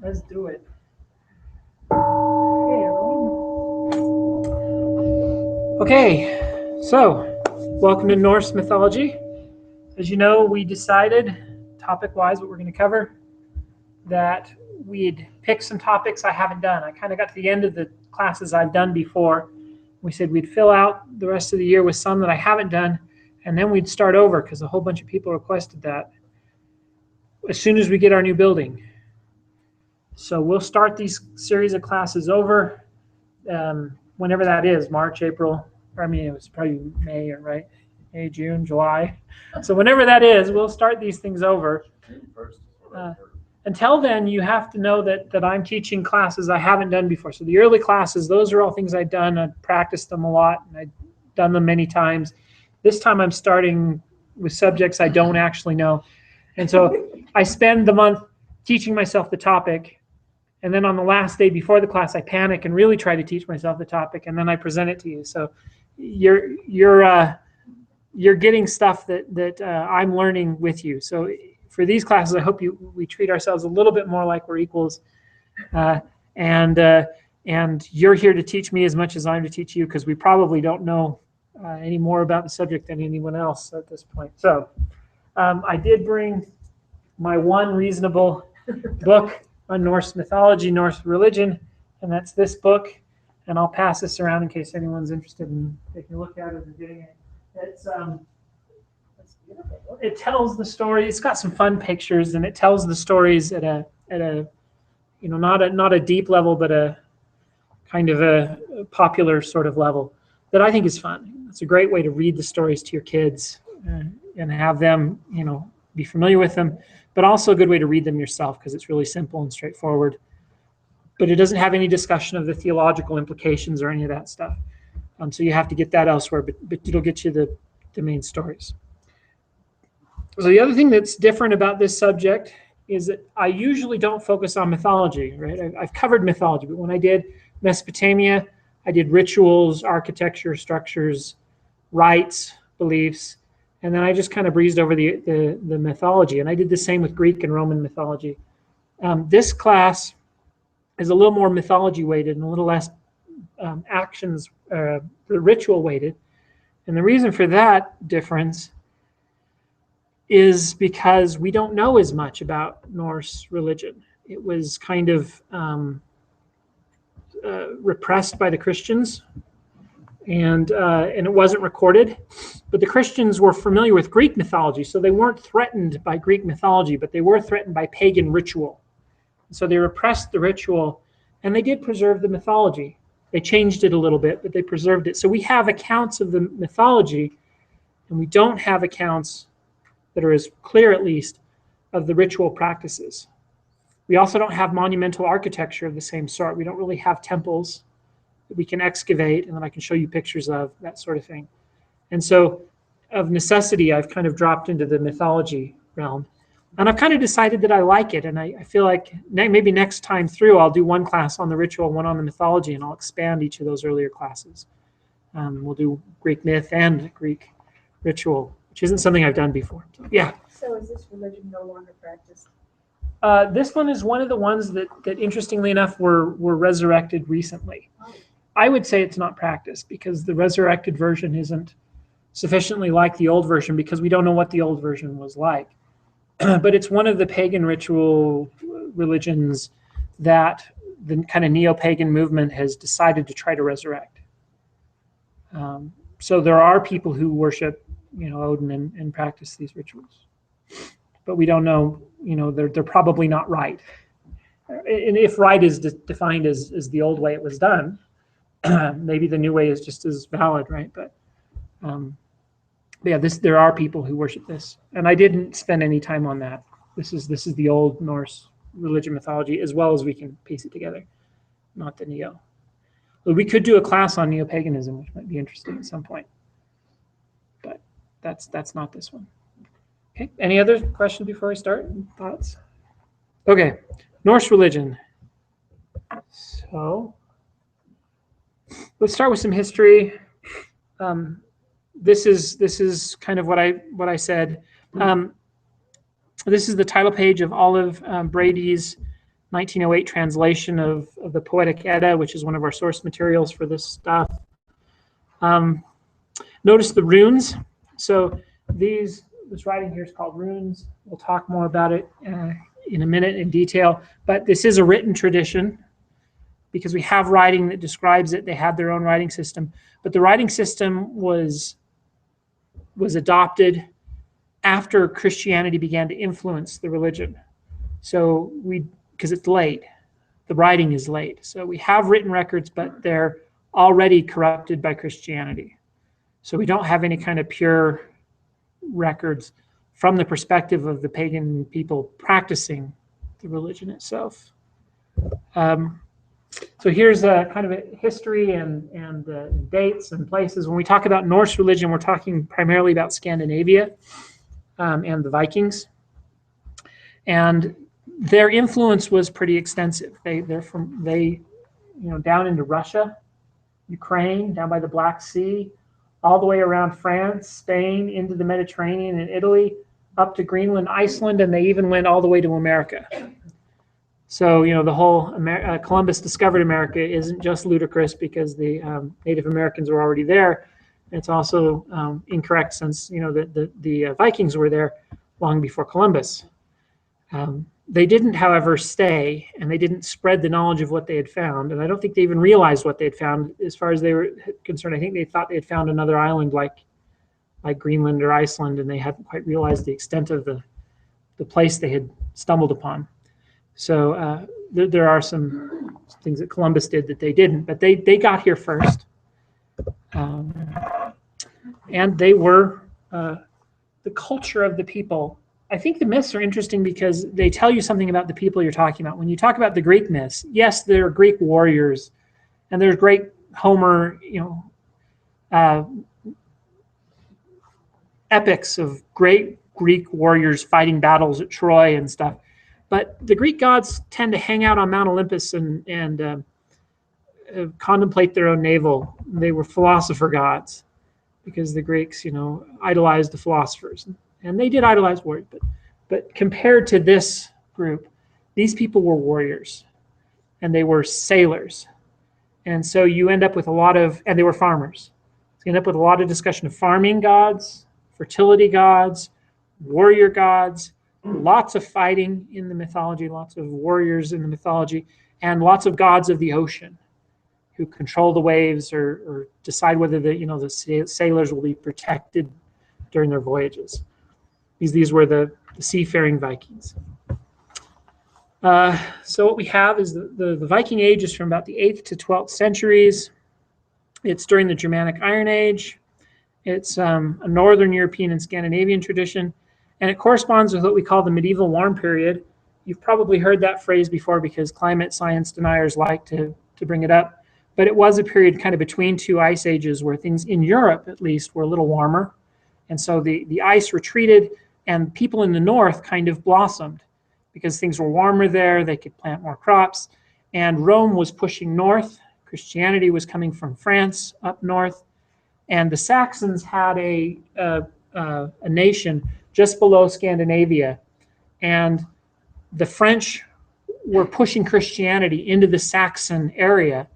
Let's do it. Hey, everyone. Okay, so welcome to Norse Mythology. As you know, we decided, topic-wise, what we're going to cover, that we'd pick some topics I haven't done. I kind of got to the end of the classes I've done before. We said we'd fill out the rest of the year with some that I haven't done, and then we'd start over because a whole bunch of people requested that as soon as we get our new building. So we'll start these series of classes over whenever that is, March, April, or I mean, it was probably May, or right? May, June, July. So whenever that is, we'll start these things over. Until then, you have to know that I'm teaching classes I haven't done before. So the early classes, those are all things I've done. I've practiced them a lot, and I've done them many times. This time I'm starting with subjects I don't actually know. And so I spend the month teaching myself the topic, and then on the last day before the class, I panic and really try to teach myself the topic, and then I present it to you. So you're getting stuff that I'm learning with you. So for these classes, I hope we treat ourselves a little bit more like we're equals, and you're here to teach me as much as I'm to teach you, because we probably don't know any more about the subject than anyone else at this point. So I did bring my one reasonable book on Norse mythology, Norse religion, and that's this book. And I'll pass this around in case anyone's interested in taking a look at it and getting it. It tells the story. It's got some fun pictures, and it tells the stories at a not a deep level, but a kind of a popular sort of level that I think is fun. It's a great way to read the stories to your kids and have them, be familiar with them, but also a good way to read them yourself because it's really simple and straightforward. But it doesn't have any discussion of the theological implications or any of that stuff. So you have to get that elsewhere, but it'll get you the main stories. So the other thing that's different about this subject is that I usually don't focus on mythology, right? I've covered mythology, but when I did Mesopotamia, I did rituals, architecture, structures, rites, beliefs, and then I just kind of breezed over the mythology. And I did the same with Greek and Roman mythology. This class is a little more mythology weighted and a little less actions, ritual weighted. And the reason for that difference is because we don't know as much about Norse religion. It was kind of repressed by the Christians, and it wasn't recorded. But the Christians were familiar with Greek mythology, so they weren't threatened by Greek mythology, but they were threatened by pagan ritual. So they repressed the ritual, and they did preserve the mythology. They changed it a little bit, but they preserved it. So we have accounts of the mythology, and we don't have accounts that are as clear, at least, of the ritual practices. We also don't have monumental architecture of the same sort. We don't really have temples that we can excavate and that I can show you pictures of, that sort of thing. And so, of necessity, I've kind of dropped into the mythology realm. And I've kind of decided that I like it, and I feel like maybe next time through, I'll do one class on the ritual, one on the mythology, and I'll expand each of those earlier classes. We'll do Greek myth and Greek ritual, which isn't something I've done before. Yeah. So is this religion no longer practiced? This one is one of the ones that interestingly enough, were resurrected recently. Oh. I would say it's not practiced because the resurrected version isn't sufficiently like the old version because we don't know what the old version was like. But it's one of the pagan ritual religions that the kind of neo-pagan movement has decided to try to resurrect. So there are people who worship, Odin and practice these rituals, but we don't know. They're probably not right. And if right is defined as the old way it was done, maybe the new way is just as valid, right? But yeah, there are people who worship this, and I didn't spend any time on that. This is the old Norse religion mythology as well as we can piece it together, not the neo. But we could do a class on neo-paganism, which might be interesting at some point. But that's not this one. Okay. Any other questions before I start? Thoughts? Okay. Norse religion. So let's start with some history. This is kind of what I said. This is the title page of Olive Brady's 1908 translation of the Poetic Edda, which is one of our source materials for this stuff. Notice the runes. So this writing here is called runes. We'll talk more about it in a minute in detail, but this is a written tradition because we have writing that describes it. They had their own writing system, but the writing system was adopted after Christianity began to influence the religion. So because it's late, the writing is late. So we have written records, but they're already corrupted by Christianity. So we don't have any kind of pure records from the perspective of the pagan people practicing the religion itself. So here's a kind of a history and dates and places. When we talk about Norse religion, we're talking primarily about Scandinavia and the Vikings. And their influence was pretty extensive. They're down into Russia, Ukraine, down by the Black Sea, all the way around France, Spain, into the Mediterranean and Italy, up to Greenland, Iceland, and they even went all the way to America. So, the whole Columbus discovered America isn't just ludicrous because the Native Americans were already there. It's also incorrect since, the Vikings were there long before Columbus. They didn't, however, stay, and they didn't spread the knowledge of what they had found. And I don't think they even realized what they had found as far as they were concerned. I think they thought they had found another island like Greenland or Iceland, and they hadn't quite realized the extent of the place they had stumbled upon. So there are some things that Columbus did that they didn't, but they got here first. And they were the culture of the people. I think the myths are interesting because they tell you something about the people you're talking about. When you talk about the Greek myths, yes, there are Greek warriors, and there's great Homer, epics of great Greek warriors fighting battles at Troy and stuff. But the Greek gods tend to hang out on Mount Olympus and contemplate their own navel. They were philosopher gods because the Greeks, idolized the philosophers. And they did idolize warriors, but compared to this group, these people were warriors, and they were sailors. And so you end up with and they were farmers. So you end up with a lot of discussion of farming gods, fertility gods, warrior gods, lots of fighting in the mythology, lots of warriors in the mythology, and lots of gods of the ocean who control the waves or decide whether the sailors will be protected during their voyages. These were the seafaring Vikings. So what we have is the Viking Age is from about the 8th to 12th centuries. It's during the Germanic Iron Age. It's a Northern European and Scandinavian tradition, and it corresponds with what we call the medieval warm period. You've probably heard that phrase before because climate science deniers like to bring it up. But it was a period kind of between two ice ages where things in Europe, at least, were a little warmer. And so the ice retreated, and people in the north kind of blossomed because things were warmer there. They could plant more crops. And Rome was pushing north. Christianity was coming from France up north. And the Saxons had a nation just below Scandinavia. And the French were pushing Christianity into the Saxon area.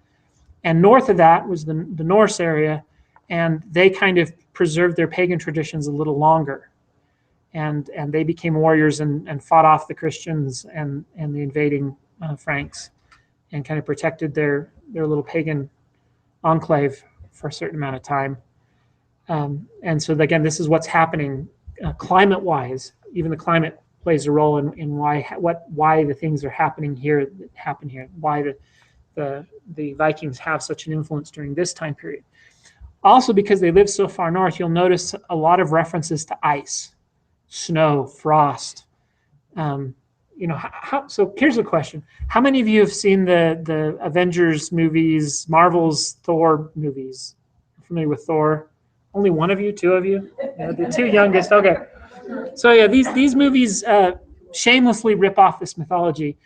And north of that was the Norse area. And they kind of preserved their pagan traditions a little longer. And they became warriors and fought off the Christians and the invading Franks and kind of protected their little pagan enclave for a certain amount of time. And so again, this is what's happening climate-wise. Even the climate plays a role in why the things are happening here that happen here. Why the Vikings have such an influence during this time period. Also, because they live so far north, you'll notice a lot of references to ice, snow, frost. So here's the question: how many of you have seen the Avengers movies, Marvel's Thor movies? Familiar with Thor? Only one of you, two of you? Yeah, the two youngest. Okay. So yeah, these movies shamelessly rip off this mythology.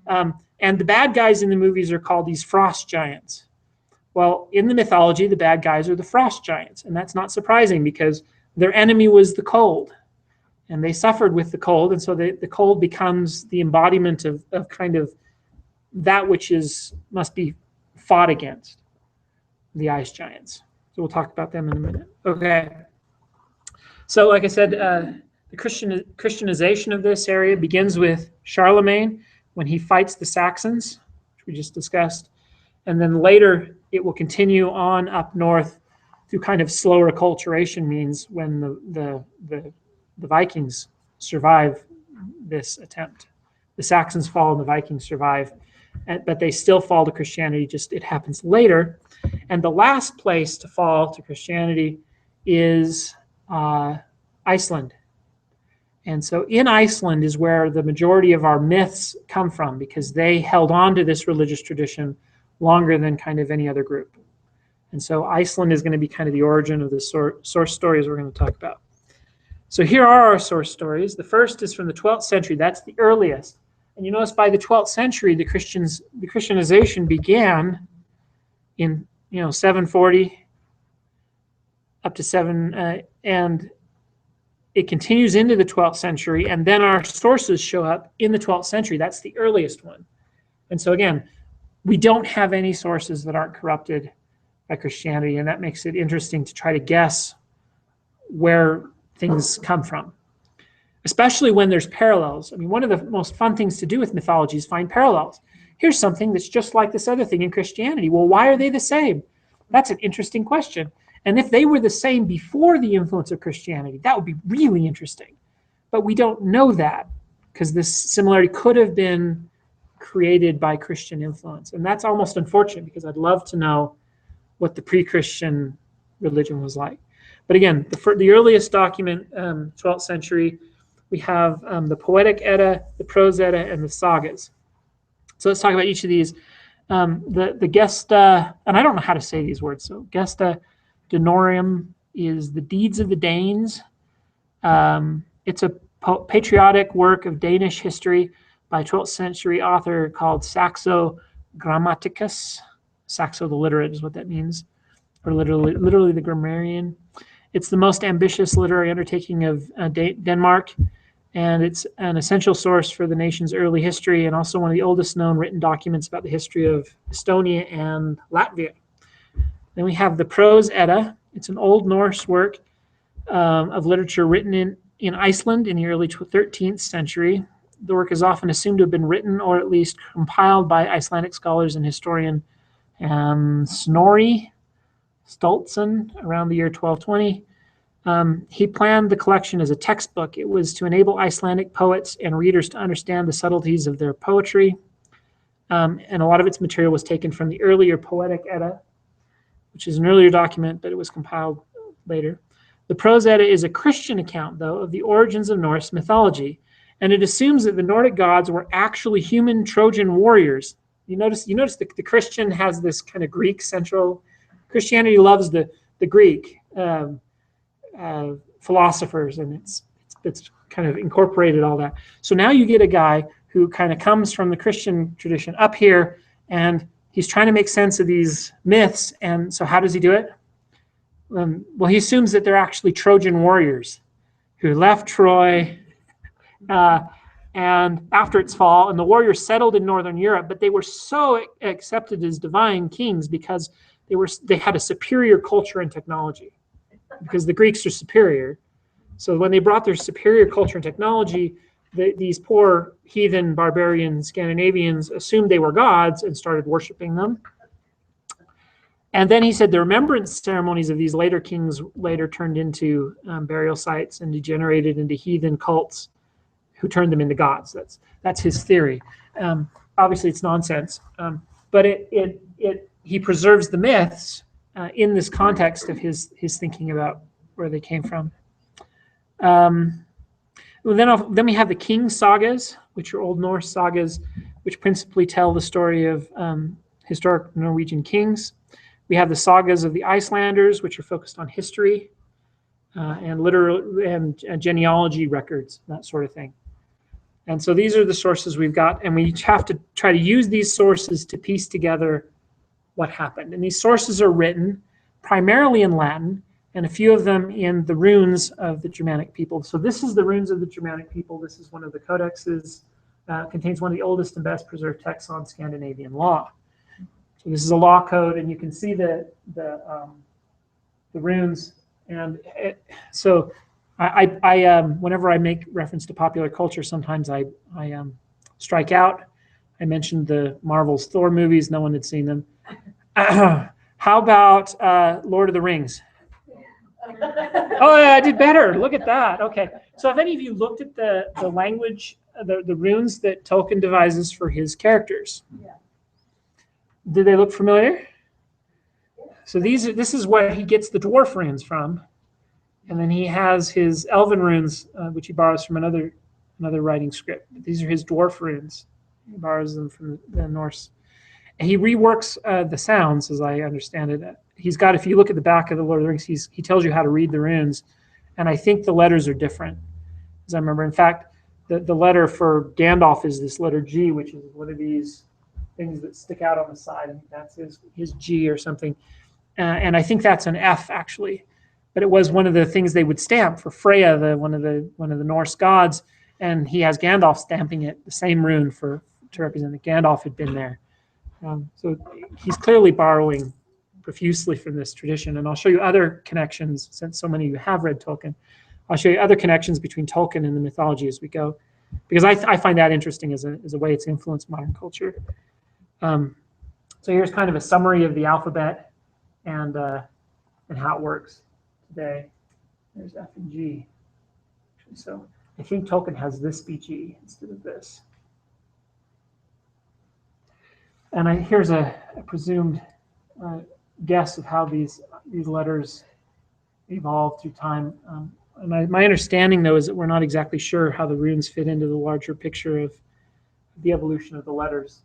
And the bad guys in the movies are called these frost giants. Well, in the mythology, the bad guys are the frost giants. And that's not surprising because their enemy was the cold. And they suffered with the cold. And so the cold becomes the embodiment of kind of that which must be fought against, the ice giants. So we'll talk about them in a minute. Okay. So like I said, the Christianization of this area begins with Charlemagne when he fights the Saxons, which we just discussed. And then later it will continue on up north through kind of slower acculturation means when the Vikings survive this attempt. The Saxons fall and the Vikings survive, but they still fall to Christianity, just it happens later. And the last place to fall to Christianity is Iceland. And so in Iceland is where the majority of our myths come from, because they held on to this religious tradition longer than kind of any other group. And so Iceland is going to be kind of the origin of the source stories we're going to talk about. So here are our source stories. The first is from the 12th century. That's the earliest. And you notice by the 12th century, the Christianization began in 740 up to 7, and it continues into the 12th century. And then our sources show up in the 12th century. That's the earliest one. And so again, we don't have any sources that aren't corrupted by Christianity, and that makes it interesting to try to guess where things come from, especially when there's parallels. I mean, one of the most fun things to do with mythology is find parallels. Here's something that's just like this other thing in Christianity. Well, why are they the same? That's an interesting question. And if they were the same before the influence of Christianity, that would be really interesting. But we don't know that, because this similarity could have been created by Christian influence. And that's almost unfortunate, because I'd love to know what the pre-Christian religion was like. But again, the earliest document, 12th century, we have the Poetic Edda, the Prose Edda, and the Sagas. So let's talk about each of these. The Gesta, and I don't know how to say these words, so Gesta Danorum is the deeds of the Danes. It's a patriotic work of Danish history by a 12th century author called Saxo Grammaticus. Saxo the literate is what that means, or literally the grammarian. It's the most ambitious literary undertaking of Denmark, and it's an essential source for the nation's early history, and also one of the oldest known written documents about the history of Estonia and Latvia. Then we have the Prose Edda. It's an Old Norse work of literature written in Iceland in the early 13th century. The work is often assumed to have been written or at least compiled by Icelandic scholars and historian Snorri Sturluson around the year 1220. He planned the collection as a textbook. It was to enable Icelandic poets and readers to understand the subtleties of their poetry. And a lot of its material was taken from the earlier Poetic Edda, which is an earlier document, but it was compiled later. The Prose Edda is a Christian account, though, of the origins of Norse mythology, and it assumes that the Nordic gods were actually human Trojan warriors. You notice the Christian has this kind of Greek central. Christianity loves the Greek philosophers, and it's kind of incorporated all that. So now you get a guy who kind of comes from the Christian tradition up here, and he's trying to make sense of these myths. And so how does he do it? Well, he assumes that they're actually Trojan warriors who left Troy and after its fall, and the warriors settled in northern Europe, but they were so accepted as divine kings because they had a superior culture and technology, because the Greeks are superior. So when they brought their superior culture and technology, these poor heathen barbarian Scandinavians assumed they were gods and started worshiping them. And then he said the remembrance ceremonies of these later kings later turned into burial sites and degenerated into heathen cults who turned them into gods. That's his theory. Obviously, it's nonsense, but he preserves the myths in this context of his thinking about where they came from. Then we have the King sagas, which are Old Norse sagas, which principally tell the story of historic Norwegian kings. We have the sagas of the Icelanders, which are focused on history and literal and genealogy records, that sort of thing. And so these are the sources we've got, and we have to try to use these sources to piece together what happened. And these sources are written primarily in Latin, and a few of them in the runes of the Germanic people. So this is the runes of the Germanic people. This is one of the codexes contains one of the oldest and best preserved texts on Scandinavian law. So this is a law code, and you can see the runes. And so whenever I make reference to popular culture, sometimes I strike out. I mentioned the Marvel's Thor movies. No one had seen them. How about Lord of the Rings? Oh, yeah, I did better. Look at that. Okay. So have any of you looked at the language, the runes that Tolkien devises for his characters? Yeah. Did they look familiar? So this is where he gets the dwarf runes from. And then he has his elven runes, which he borrows from another writing script. These are his dwarf runes. He borrows them from the Norse. And he reworks the sounds, as I understand it. He's got, if you look at the back of the Lord of the Rings, he tells you how to read the runes. And I think the letters are different, as I remember. In fact, the letter for Gandalf is this letter G, which is one of these things that stick out on the side. And that's his G or something. And I think that's an F, actually. But it was one of the things they would stamp for Freya, one of the Norse gods. And he has Gandalf stamping it, the same rune to represent that Gandalf had been there. So he's clearly borrowing profusely from this tradition. And I'll show you other connections, since so many of you have read Tolkien. I'll show you other connections between Tolkien and the mythology as we go, because I find that interesting as a way it's influenced modern culture. So here's kind of a summary of the alphabet and how it works today. There's F and G. So I think Tolkien has this BG instead of this. And here's a presumed guess of how these letters evolved through time. And my understanding, though, is that we're not exactly sure how the runes fit into the larger picture of the evolution of the letters.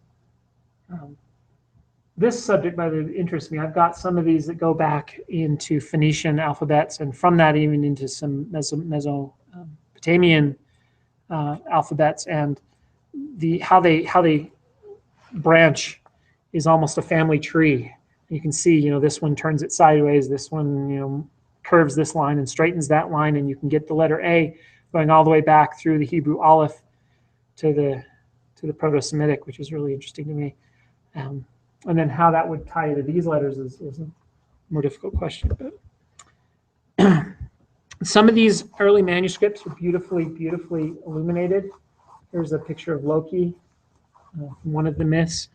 This subject matter interests me. I've got some of these that go back into Phoenician alphabets, and from that even into some Mesopotamian alphabets, and how they branch is almost a family tree. You can see, this one turns it sideways, this one, curves this line and straightens that line, and you can get the letter A going all the way back through the Hebrew Aleph to the Proto-Semitic, which is really interesting to me. And then how that would tie to these letters is a more difficult question. But some of these early manuscripts are beautifully, beautifully illuminated. Here's a picture of Loki, from one of the myths,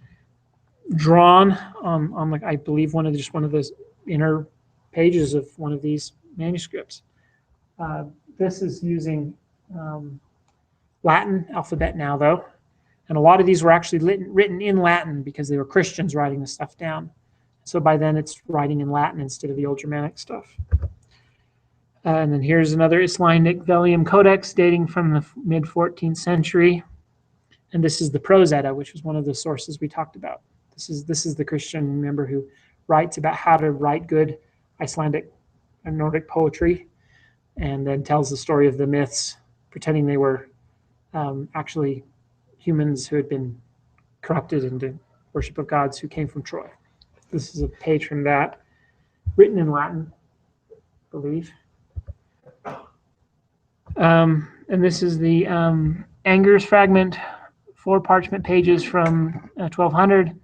drawn on like, I believe one of those inner pages of one of these manuscripts. This is using Latin alphabet now, though, and a lot of these were actually written in Latin because they were Christians writing this stuff down. So by then it's writing in Latin instead of the old Germanic stuff. And then here's another Icelandic Vellum Codex dating from the mid-14th century. And this is the Prose Edda, which was one of the sources we talked about. This is the Christian member who writes about how to write good Icelandic and Nordic poetry, and then tells the story of the myths, pretending they were actually humans who had been corrupted into worship of gods who came from Troy. This is a page from that, written in Latin, I believe. And this is the Angers fragment, 4 parchment pages from 1200.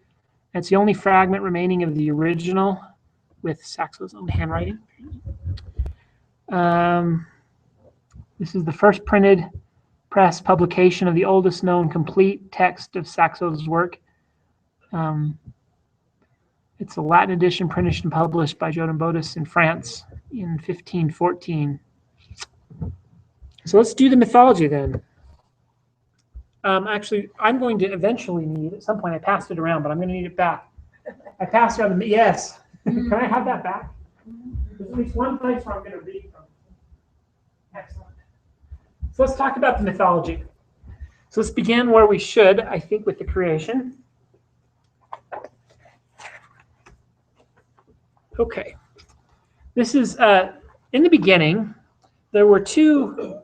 It's the only fragment remaining of the original with Saxo's own handwriting. This is the first printed press publication of the oldest known complete text of Saxo's work. It's a Latin edition printed and published by Jodin Bodis in France in 1514. So let's do the mythology then. Actually, I'm going to eventually need, at some point I passed it around, but I'm going to need it back. I passed around the, yes. Can I have that back? There's at least one place where I'm going to read from. Excellent. So let's talk about the mythology. So let's begin where we should, I think, with the creation. Okay. This is, in the beginning, there were 2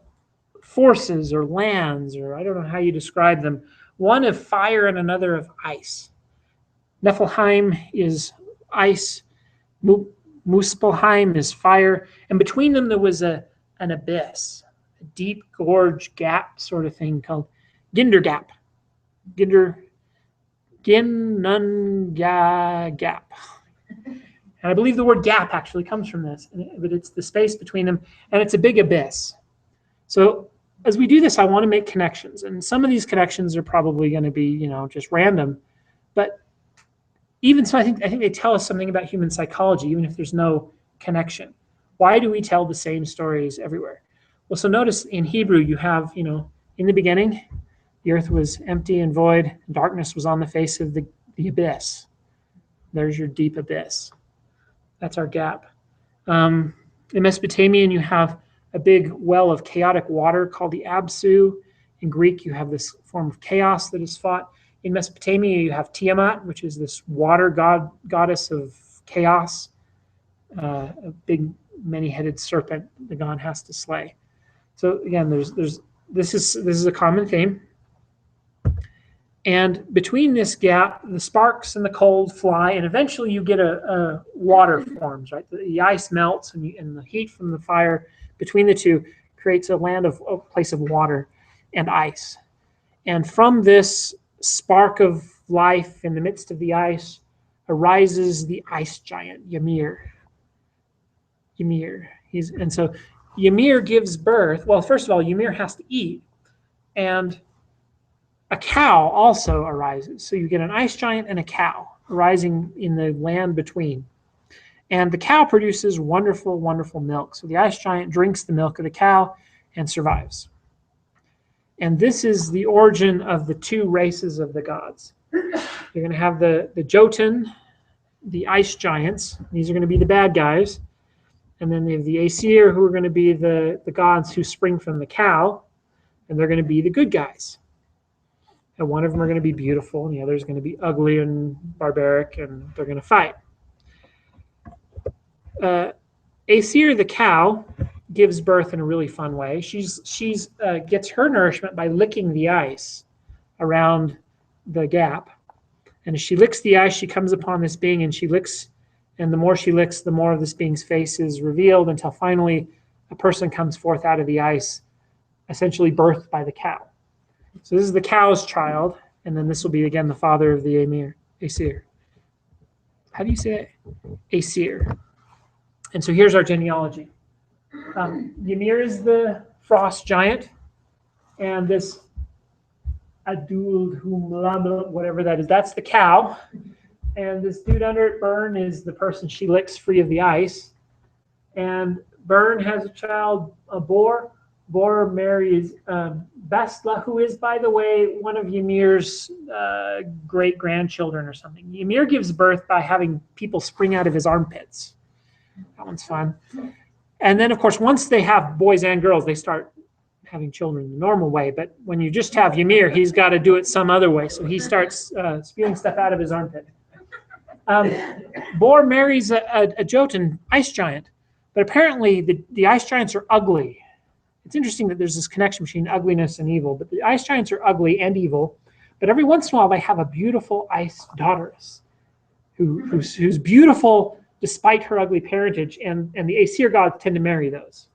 forces or lands, or I don't know how you describe them, one of fire and another of ice. Niflheim is ice, Muspelheim is fire, and between them there was an abyss, a deep gorge gap sort of thing called Ginder Gap. Gap. And I believe the word gap actually comes from this, but it's the space between them, and it's a big abyss. So as we do this, I want to make connections, and some of these connections are probably going to be, just random, but even so, I think they tell us something about human psychology, even if there's no connection. Why do we tell the same stories everywhere? Well, so notice in Hebrew, you have, in the beginning, the earth was empty and void, and darkness was on the face of the abyss. There's your deep abyss. That's our gap. In Mesopotamian, you have a big well of chaotic water called the Absu. In Greek, you have this form of chaos that is fought. In Mesopotamia, you have Tiamat, which is this water goddess of chaos, a big many-headed serpent the god has to slay. So again, this is a common theme. And between this gap, the sparks and the cold fly, and eventually you get a water forms, right? The ice melts, and the heat from the fire between the two creates a place of water and ice. And from this spark of life in the midst of the ice arises the ice giant, Ymir. And so Ymir gives birth. Well, first of all, Ymir has to eat, and a cow also arises. So you get an ice giant and a cow arising in the land between. And the cow produces wonderful, wonderful milk. So the ice giant drinks the milk of the cow and survives. And this is the origin of the two races of the gods. You're going to have the Jotun, the ice giants. These are going to be the bad guys. And then they have the Aesir, who are going to be the gods who spring from the cow. And they're going to be the good guys. And one of them are going to be beautiful, and the other is going to be ugly and barbaric, and they're going to fight. Aesir, the cow, gives birth in a really fun way. She's gets her nourishment by licking the ice around the gap. And as she licks the ice, she comes upon this being, and she licks, and the more she licks, the more of this being's face is revealed, until finally a person comes forth out of the ice, essentially birthed by the cow. So this is the cow's child, and then this will be, again, the father of the Aesir. How do you say it? Aesir. And so here's our genealogy. Ymir is the frost giant, and this Adul, whatever that is, that's the cow. And this dude under it, Burn, is the person she licks free of the ice. And Burn has a child, Bor. Bor marries Bestla, who is, by the way, one of Ymir's great-grandchildren or something. Ymir gives birth by having people spring out of his armpits. That one's fun. And then, of course, once they have boys and girls, they start having children the normal way. But when you just have Ymir, he's got to do it some other way. So he starts spewing stuff out of his armpit. Bor marries a Jotun ice giant. But apparently the ice giants are ugly. It's interesting that there's this connection between ugliness and evil, but the ice giants are ugly and evil. But every once in a while, they have a beautiful ice daughteress who's beautiful despite her ugly parentage, and the Aesir gods tend to marry those.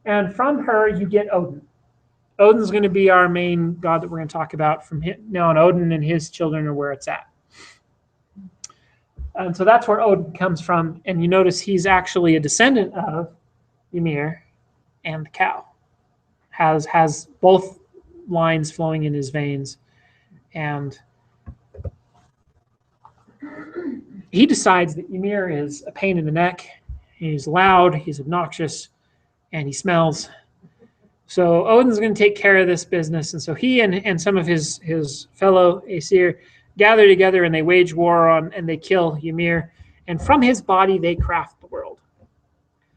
And from her, you get Odin. Odin's going to be our main god that we're going to talk about from now on. Odin and his children are where it's at. And so that's where Odin comes from, and you notice he's actually a descendant of Ymir and the cow. Has both lines flowing in his veins, and he decides that Ymir is a pain in the neck. He's loud, he's obnoxious, and he smells. So Odin's going to take care of this business, and so he and some of his fellow Aesir gather together, and they wage war on, and they kill Ymir, and from his body they craft the world.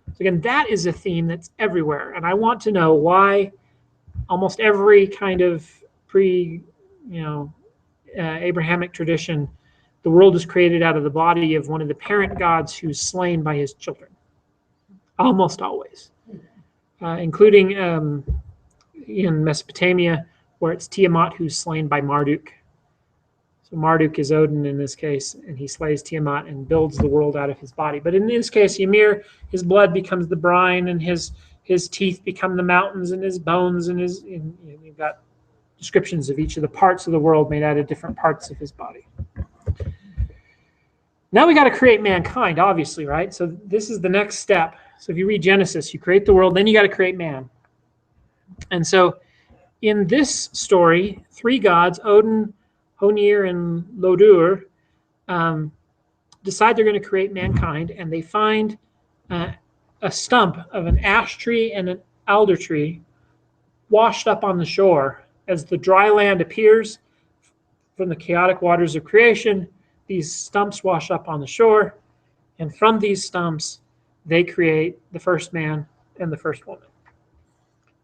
So again, that is a theme that's everywhere, and I want to know why almost every kind of Abrahamic tradition, the world is created out of the body of one of the parent gods who's slain by his children. Almost always. Including in Mesopotamia, where it's Tiamat who's slain by Marduk. So Marduk is Odin in this case, and he slays Tiamat and builds the world out of his body. But in this case, Ymir, his blood becomes the brine, and his teeth become the mountains, and his bones, and you've got descriptions of each of the parts of the world made out of different parts of his body. Now we got to create mankind, obviously, right? So this is the next step. So if you read Genesis, you create the world, then you got to create man. And so in this story, three gods, Odin, Honir, and Lodur, decide they're going to create mankind, and they find a stump of an ash tree and an alder tree washed up on the shore. As the dry land appears from the chaotic waters of creation, these stumps wash up on the shore, and from these stumps, they create the first man and the first woman,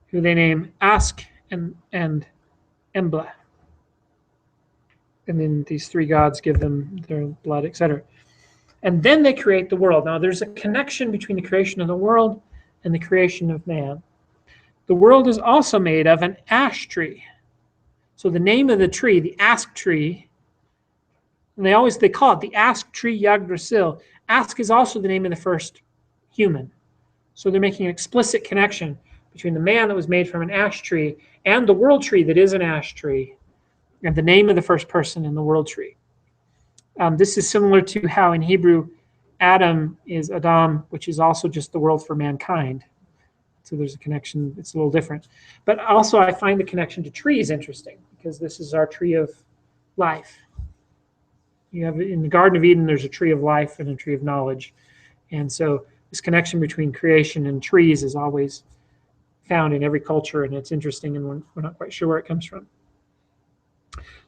who they name Ask and Embla. And then these three gods give them their blood, etc. And then they create the world. Now, there's a connection between the creation of the world and the creation of man. The world is also made of an ash tree. So the name of the tree, the ask tree, and they call it the ask tree Yggdrasil. Ask is also the name of the first human. So they're making an explicit connection between the man that was made from an ash tree and the world tree that is an ash tree, and the name of the first person in the world tree. This is similar to how in Hebrew Adam is Adam, which is also just the world for mankind. So there's a connection. It's a little different. But also I find the connection to trees interesting, because this is our tree of life. You have in the Garden of Eden, there's a tree of life and a tree of knowledge. And so this connection between creation and trees is always found in every culture, and it's interesting, and we're not quite sure where it comes from.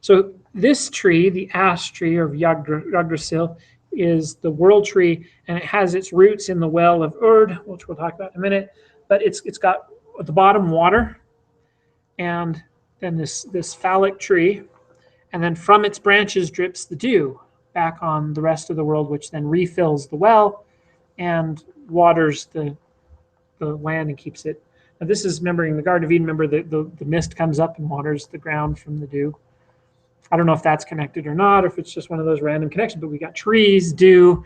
So this tree, the ash tree of Yggdrasil, is the world tree, and it has its roots in the well of Urd, which we'll talk about in a minute. But it's got at the bottom water, and then this phallic tree, and then from its branches drips the dew back on the rest of the world, which then refills the well and waters the land and keeps it. Now this is remembering the Garden of Eden. Remember the mist comes up and waters the ground from the dew. I don't know if that's connected or not, or if it's just one of those random connections, but we got trees, dew,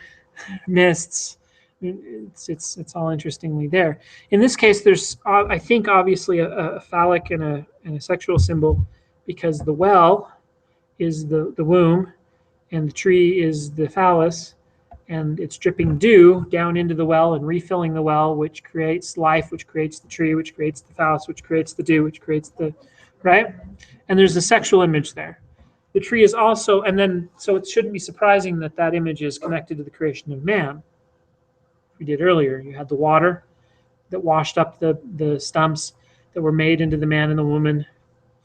mists. It's all interestingly there. In this case, there's, I think, obviously a phallic and a sexual symbol, because the well is the womb, and the tree is the phallus, and it's dripping dew down into the well and refilling the well, which creates life, which creates the tree, which creates the phallus, which creates the dew, which creates the, right? And there's a sexual image there. The tree is also, and then, so it shouldn't be surprising that that image is connected to the creation of man. We did earlier. You had the water that washed up the stumps that were made into the man and the woman.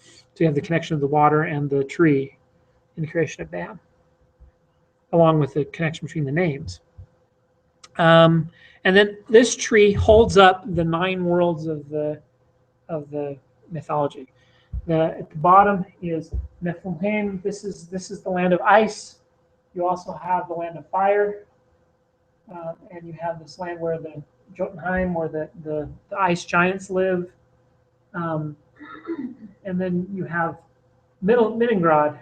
So you have the connection of the water and the tree in the creation of man, along with the connection between the names. And then this tree holds up the 9 worlds of the mythology. At the bottom is Niflheim. This is the land of ice. You also have the land of fire, and you have this land where the Jotunheim, where the ice giants live, and then you have Middengrad,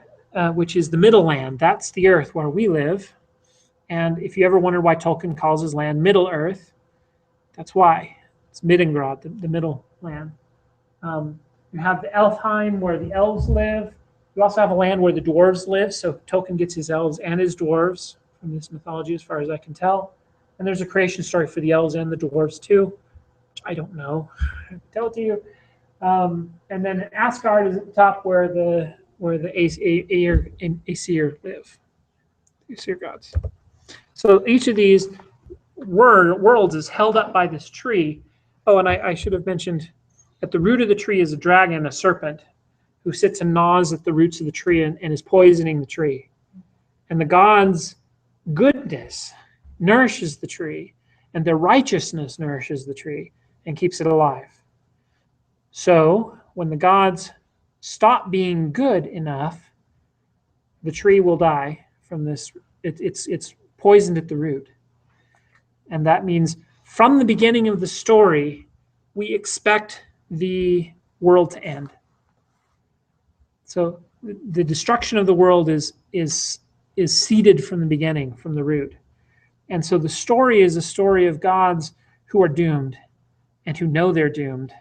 which is the middle land. That's the earth where we live. And if you ever wondered why Tolkien calls his land Middle Earth, that's why. It's Middengrad, the middle land. You have the Elfheim, where the elves live. You also have a land where the dwarves live. So Tolkien gets his elves and his dwarves from this mythology, as far as I can tell. And there's a creation story for the elves and the dwarves too, which I don't know. I can tell it to you. And then Asgard is at the top, where the Aesir live. Aesir gods. So each of these worlds is held up by this tree. Oh, and I should have mentioned, at the root of the tree is a dragon, a serpent, who sits and gnaws at the roots of the tree and is poisoning the tree. And the gods' goodness nourishes the tree, and their righteousness nourishes the tree and keeps it alive. So when the gods stop being good enough, the tree will die from this. It's poisoned at the root. And that means from the beginning of the story, we expect the world to end. So the destruction of the world is seeded from the beginning, from the root. And so the story is a story of gods who are doomed and who know they're doomed,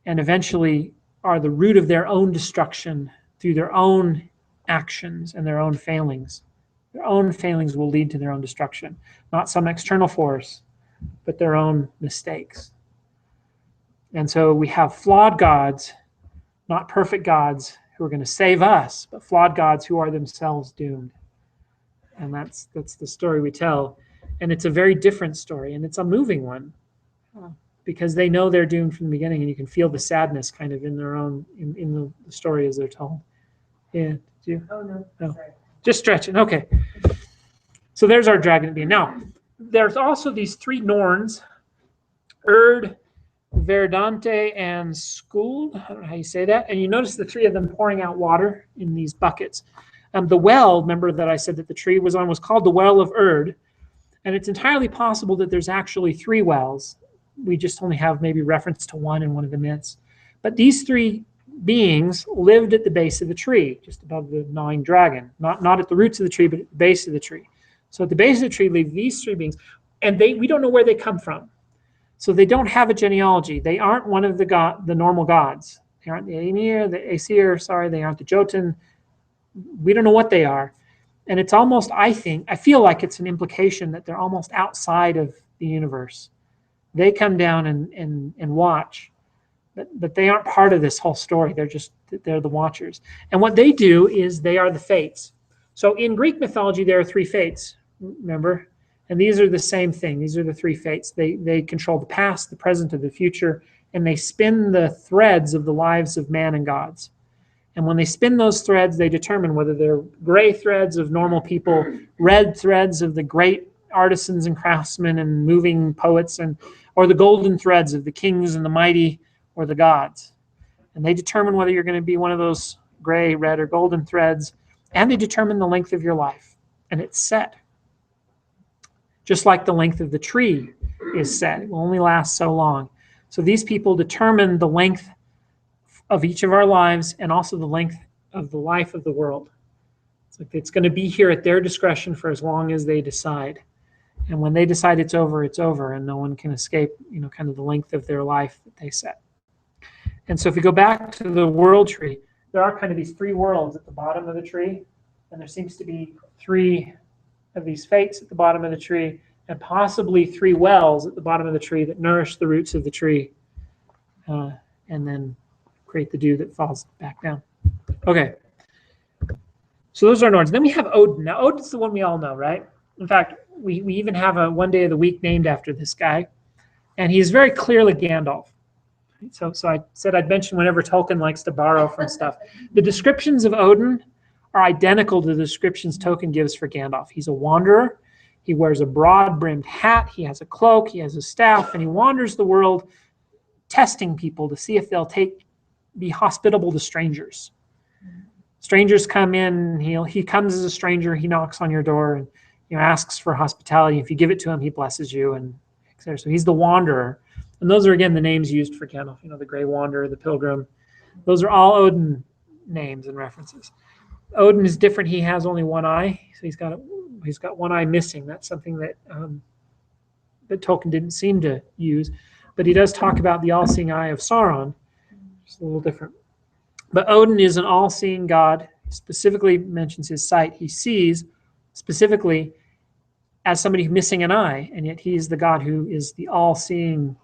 and eventually are the root of their own destruction through their own actions and their own failings. Their own failings will lead to their own destruction, not some external force, but their own mistakes. And so we have flawed gods, not perfect gods who are going to save us, but flawed gods who are themselves doomed. And that's the story we tell. And it's a very different story, and it's a moving one, because they know they're doomed from the beginning, and you can feel the sadness kind of in their own in the story as they're told. Yeah, did you? Oh, no. No. Sorry. Just stretching. Okay. So there's our dragon being. Now, there's also these three Norns, Erd, Verdante, and Skuld. I don't know how you say that. And you notice the three of them pouring out water in these buckets. The well, remember that I said that the tree was on, was called the Well of Erd. And it's entirely possible that there's actually three wells. We just only have maybe reference to one in one of the myths. But these three beings lived at the base of the tree, just above the gnawing dragon. Not at the roots of the tree, but at the base of the tree. So at the base of the tree live these three beings. And we don't know where they come from. So they don't have a genealogy. They aren't one of the normal gods. They aren't the Aenir, the Aesir, they aren't the Jotun. We don't know what they are. And it's almost, I feel like it's an implication that they're almost outside of the universe. They come down and watch, but they aren't part of this whole story. They're the watchers. And what they do is they are the fates. So in Greek mythology, there are three fates, remember? And these are the same thing. These are the three fates. They control the past, the present, and the future, and they spin the threads of the lives of man and gods. And when they spin those threads, they determine whether they're gray threads of normal people, red threads of the great artisans and craftsmen and moving poets, or the golden threads of the kings and the mighty or the gods. And they determine whether you're going to be one of those gray, red, or golden threads, and they determine the length of your life. And it's set. Just like the length of the tree is set. It will only last so long. So these people determine the length of each of our lives and also the length of the life of the world. It's going to be here at their discretion for as long as they decide. And when they decide it's over, and no one can escape, kind of the length of their life that they set. And so if we go back to the world tree, there are kind of these three worlds at the bottom of the tree, and there seems to be three of these fates at the bottom of the tree, and possibly three wells at the bottom of the tree that nourish the roots of the tree, and then create the dew that falls back down. Okay. So those are Norns. Then we have Odin. Now, Odin's the one we all know, right? In fact, we even have a one day of the week named after this guy, and he's very clearly Gandalf. So I said I'd mention whenever Tolkien likes to borrow from stuff. The descriptions of Odin are identical to the descriptions Tolkien gives for Gandalf. He's a wanderer. He wears a broad-brimmed hat. He has a cloak. He has a staff, and he wanders the world testing people to see if they'll be hospitable to strangers. Strangers come in. He comes as a stranger. He knocks on your door and asks for hospitality. If you give it to him, he blesses you, and etc. So he's the wanderer. And those are, again, the names used for Gandalf. The Grey Wanderer, the Pilgrim. Those are all Odin names and references. Odin is different. He has only one eye, so he's got one eye missing. That's something that Tolkien didn't seem to use, but he does talk about the all-seeing eye of Sauron. It's a little different. But Odin is an all-seeing god. He specifically mentions his sight. He sees specifically as somebody missing an eye, and yet he's the god who is the all-seeing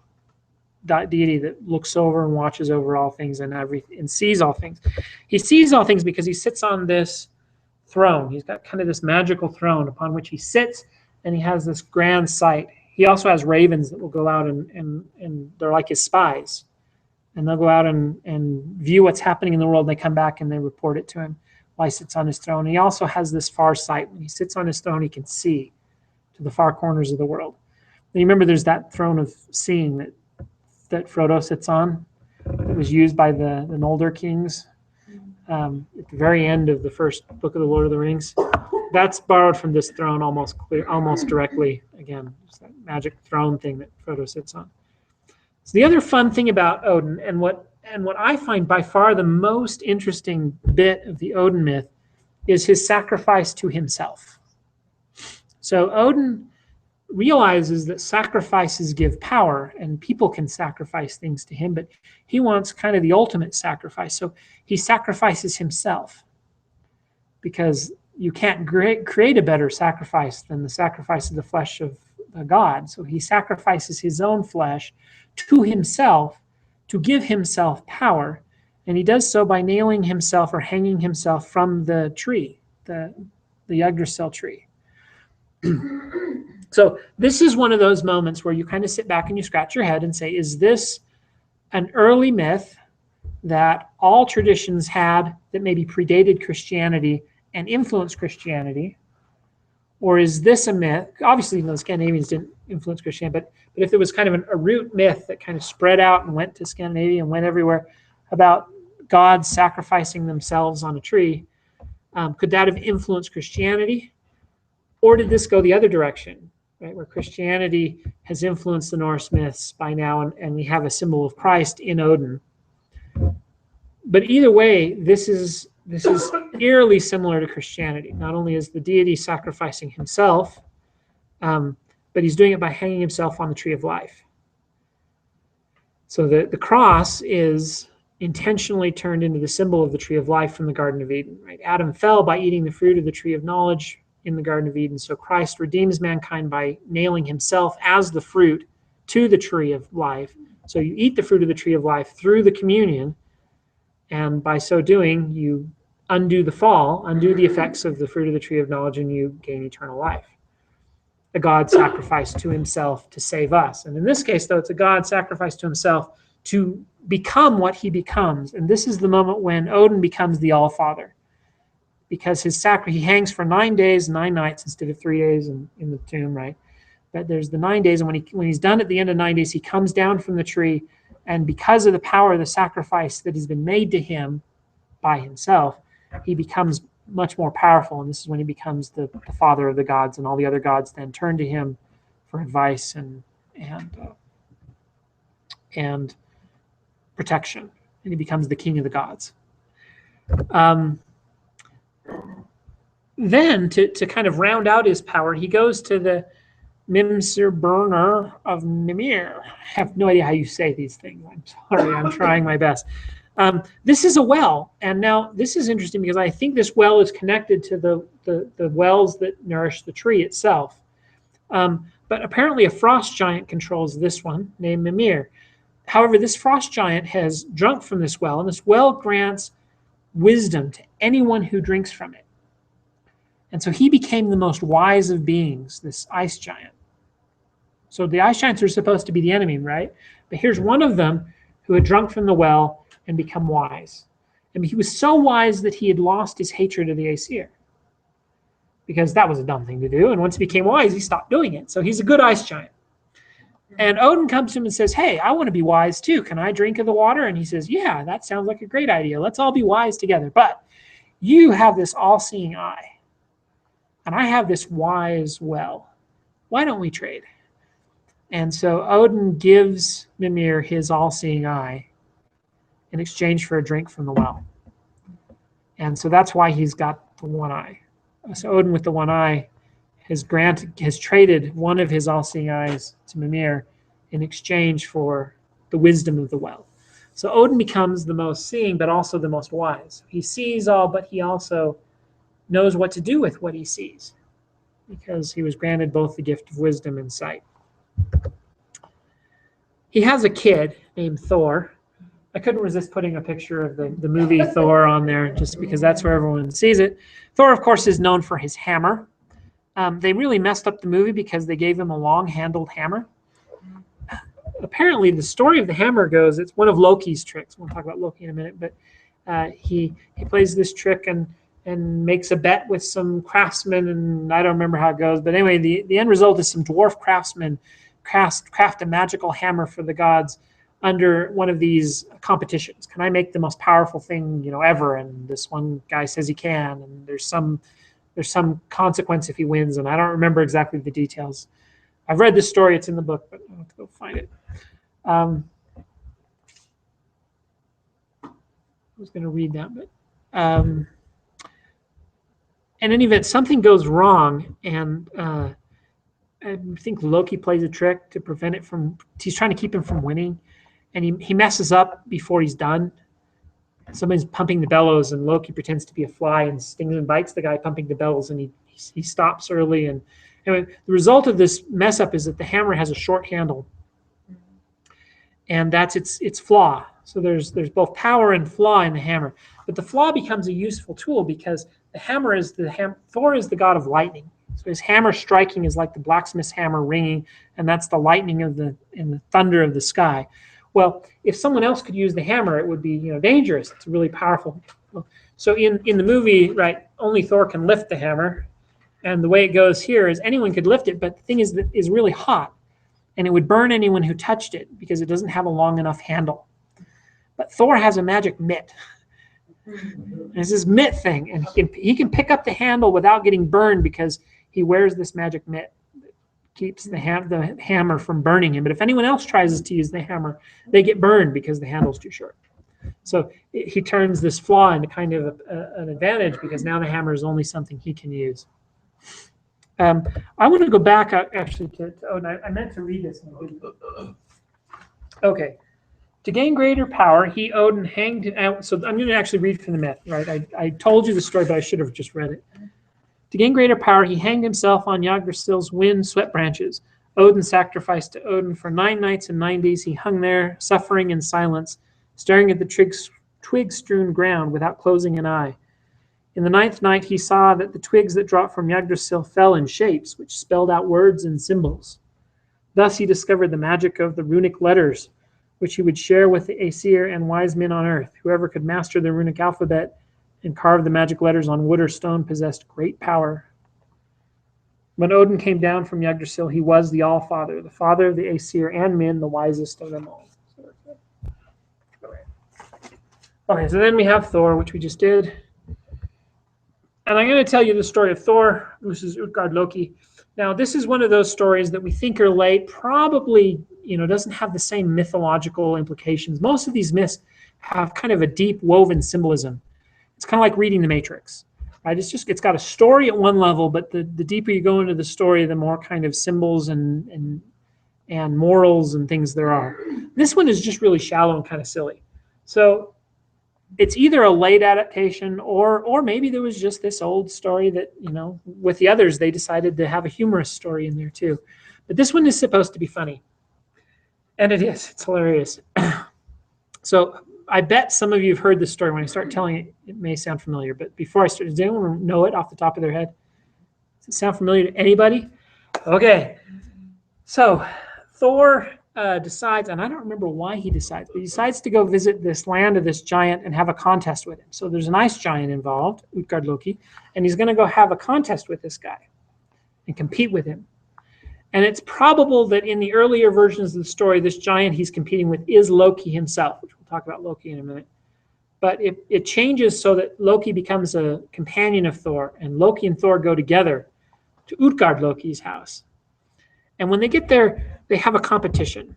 deity that looks over and watches over all things and sees all things. He sees all things because he sits on this throne. He's got kind of this magical throne upon which he sits, and he has this grand sight. He also has ravens that will go out and they're like his spies. And they'll go out and view what's happening in the world. And they come back and they report it to him while he sits on his throne. And he also has this far sight. When he sits on his throne, he can see to the far corners of the world. And you remember there's that throne of seeing that Frodo sits on. It was used by the Noldor kings at the very end of the first book of the Lord of the Rings. That's borrowed from this throne almost directly. Again, it's that magic throne thing that Frodo sits on. So the other fun thing about Odin, and what I find by far the most interesting bit of the Odin myth, is his sacrifice to himself. So Odin realizes that sacrifices give power and people can sacrifice things to him, but he wants kind of the ultimate sacrifice. So he sacrifices himself, because you can't create a better sacrifice than the sacrifice of the flesh of God. So he sacrifices his own flesh to himself to give himself power. And he does so by nailing himself or hanging himself from the tree, the Yggdrasil tree. So this is one of those moments where you kind of sit back and you scratch your head and say, is this an early myth that all traditions had that maybe predated Christianity and influenced Christianity? Or is this a myth? Obviously, the Scandinavians didn't influence Christianity, but if there was kind of a root myth that kind of spread out and went to Scandinavia and went everywhere about gods sacrificing themselves on a tree, could that have influenced Christianity? Or did this go the other direction, right, where Christianity has influenced the Norse myths by now, and we have a symbol of Christ in Odin? But either way, this is eerily similar to Christianity. Not only is the deity sacrificing himself, but he's doing it by hanging himself on the tree of life. So the cross is intentionally turned into the symbol of the tree of life from the Garden of Eden. Right? Adam fell by eating the fruit of the tree of knowledge in the Garden of Eden. So Christ redeems mankind by nailing himself as the fruit to the tree of life. So you eat the fruit of the tree of life through the communion, and by so doing, you undo the fall, undo the effects of the fruit of the tree of knowledge, and you gain eternal life. A God sacrificed to himself to save us. And in this case, though, it's a God sacrificed to himself to become what he becomes. And this is the moment when Odin becomes the All-Father, because he hangs for 9 days, 9 nights instead of 3 days in the tomb, right? But there's the 9 days, and when he's done at the end of 9 days, he comes down from the tree, and because of the power of the sacrifice that has been made to him by himself, he becomes much more powerful. And this is when he becomes the father of the gods, and all the other gods then turn to him for advice and protection. And he becomes the king of the gods. Then to kind of round out his power, he goes to the Mimsir Burner of Mimir. I have no idea how you say these things. I'm sorry, I'm trying my best. This is a well, and now this is interesting because I think this well is connected to the wells that nourish the tree itself. But apparently a frost giant controls this one, named Mimir. However, this frost giant has drunk from this well, and this well grants wisdom to anyone who drinks from it. And so he became the most wise of beings, this ice giant. So the ice giants are supposed to be the enemy, right? But here's one of them who had drunk from the well and become wise. And he was so wise that he had lost his hatred of the Aesir, because that was a dumb thing to do. And once he became wise, he stopped doing it. So he's a good ice giant. And Odin comes to him and says, hey, I want to be wise too. Can I drink of the water? And he says, yeah, that sounds like a great idea. Let's all be wise together. But you have this all-seeing eye, and I have this wise well. Why don't we trade? And so Odin gives Mimir his all-seeing eye in exchange for a drink from the well. And so that's why he's got the one eye. So Odin with the one eye has traded one of his all-seeing eyes to Mimir in exchange for the wisdom of the well. So Odin becomes the most seeing, but also the most wise. He sees all, but he also knows what to do with what he sees, because he was granted both the gift of wisdom and sight. He has a kid named Thor. I couldn't resist putting a picture of the movie Thor on there just because that's where everyone sees it. Thor, of course, is known for his hammer. They really messed up the movie because they gave him a long-handled hammer. Apparently, the story of the hammer goes, it's one of Loki's tricks. We'll talk about Loki in a minute, but he plays this trick and makes a bet with some craftsmen, and I don't remember how it goes. But anyway, the end result is some dwarf craftsmen craft a magical hammer for the gods under one of these competitions. Can I make the most powerful thing ever? And this one guy says he can, and there's some consequence if he wins, and I don't remember exactly the details. I've read this story, it's in the book, but I'll have to go find it. I was going to read that, but in any event, something goes wrong, and I think Loki plays a trick to prevent it from. He's trying to keep him from winning, and he messes up before he's done. Somebody's pumping the bellows, and Loki pretends to be a fly and stings and bites the guy pumping the bellows, and he stops early. And anyway, the result of this mess up is that the hammer has a short handle, and that's its flaw. So there's both power and flaw in the hammer, but the flaw becomes a useful tool because the hammer is Thor is the god of lightning. So his hammer striking is like the blacksmith's hammer ringing, and that's the lightning and the thunder of the sky. Well, if someone else could use the hammer, it would be dangerous. It's really powerful. So in the movie, right, only Thor can lift the hammer, and the way it goes here is anyone could lift it, but the thing is that it's really hot, and it would burn anyone who touched it because it doesn't have a long enough handle. But Thor has a magic mitt. It's this mitt thing, and he can pick up the handle without getting burned because he wears this magic mitt. Keeps the hammer from burning him. But if anyone else tries to use the hammer, they get burned because the handle's too short. So he turns this flaw into kind of an advantage because now the hammer is only something he can use. I want to go back actually to Odin. I meant to read this. Okay. To gain greater power, Odin hanged out. So I'm going to actually read from the myth, right? I told you the story, but I should have just read it. To gain greater power, he hanged himself on Yggdrasil's wind swept branches. Odin sacrificed to Odin. For 9 nights and 9 days he hung there, suffering in silence, staring at the twig-strewn ground without closing an eye. In the 9th night he saw that the twigs that dropped from Yggdrasil fell in shapes, which spelled out words and symbols. Thus he discovered the magic of the runic letters, which he would share with the Aesir and wise men on earth. Whoever could master the runic alphabet and carve the magic letters on wood or stone possessed great power. When Odin came down from Yggdrasil, he was the All-Father, the father of the Aesir and men, the wisest of them all. Okay, so then we have Thor, which we just did. And I'm going to tell you the story of Thor versus Utgard Loki. Now, this is one of those stories that we think are late, probably doesn't have the same mythological implications. Most of these myths have kind of a deep woven symbolism. It's kind of like reading The Matrix, right? It's got a story at one level, but the deeper you go into the story, the more kind of symbols and morals and things there are. This one is just really shallow and kind of silly. So it's either a late adaptation or maybe there was just this old story that, with the others, they decided to have a humorous story in there too. But this one is supposed to be funny. And it is. It's hilarious. So I bet some of you have heard this story. When I start telling it, it may sound familiar. But before I start, does anyone know it off the top of their head? Does it sound familiar to anybody? Okay. So Thor decides, and I don't remember why he decides, but he decides to go visit this land of this giant and have a contest with him. So there's an ice giant involved, Utgard Loki, and he's going to go have a contest with this guy and compete with him. And it's probable that in the earlier versions of the story, this giant he's competing with is Loki himself, which we'll talk about Loki in a minute. But it changes so that Loki becomes a companion of Thor, and Loki and Thor go together to Utgard Loki's house. And when they get there, they have a competition.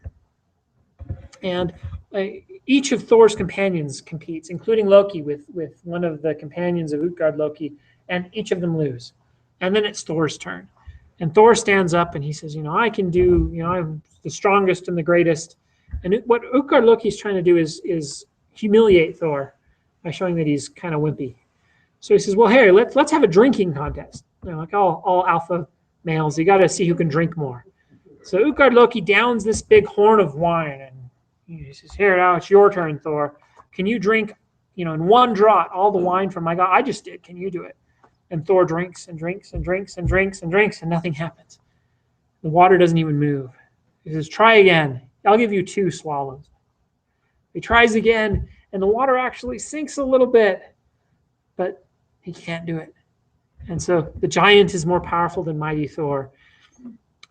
And each of Thor's companions competes, including Loki with one of the companions of Utgard Loki, and each of them lose. And then it's Thor's turn. And Thor stands up and he says, I can do, I'm the strongest and the greatest. And what Utgard Loki is trying to do is humiliate Thor by showing that he's kind of wimpy. So he says, well, hey, let's have a drinking contest. Like all alpha males, you got to see who can drink more. So Utgard Loki downs this big horn of wine and he says, here, now it's your turn, Thor. Can you drink, in one draught, all the wine from my god? I just did. Can you do it? And Thor drinks and drinks and drinks and drinks and drinks, and nothing happens. The water doesn't even move. He says, try again. I'll give you 2 swallows. He tries again, and the water actually sinks a little bit, but he can't do it. And so the giant is more powerful than mighty Thor.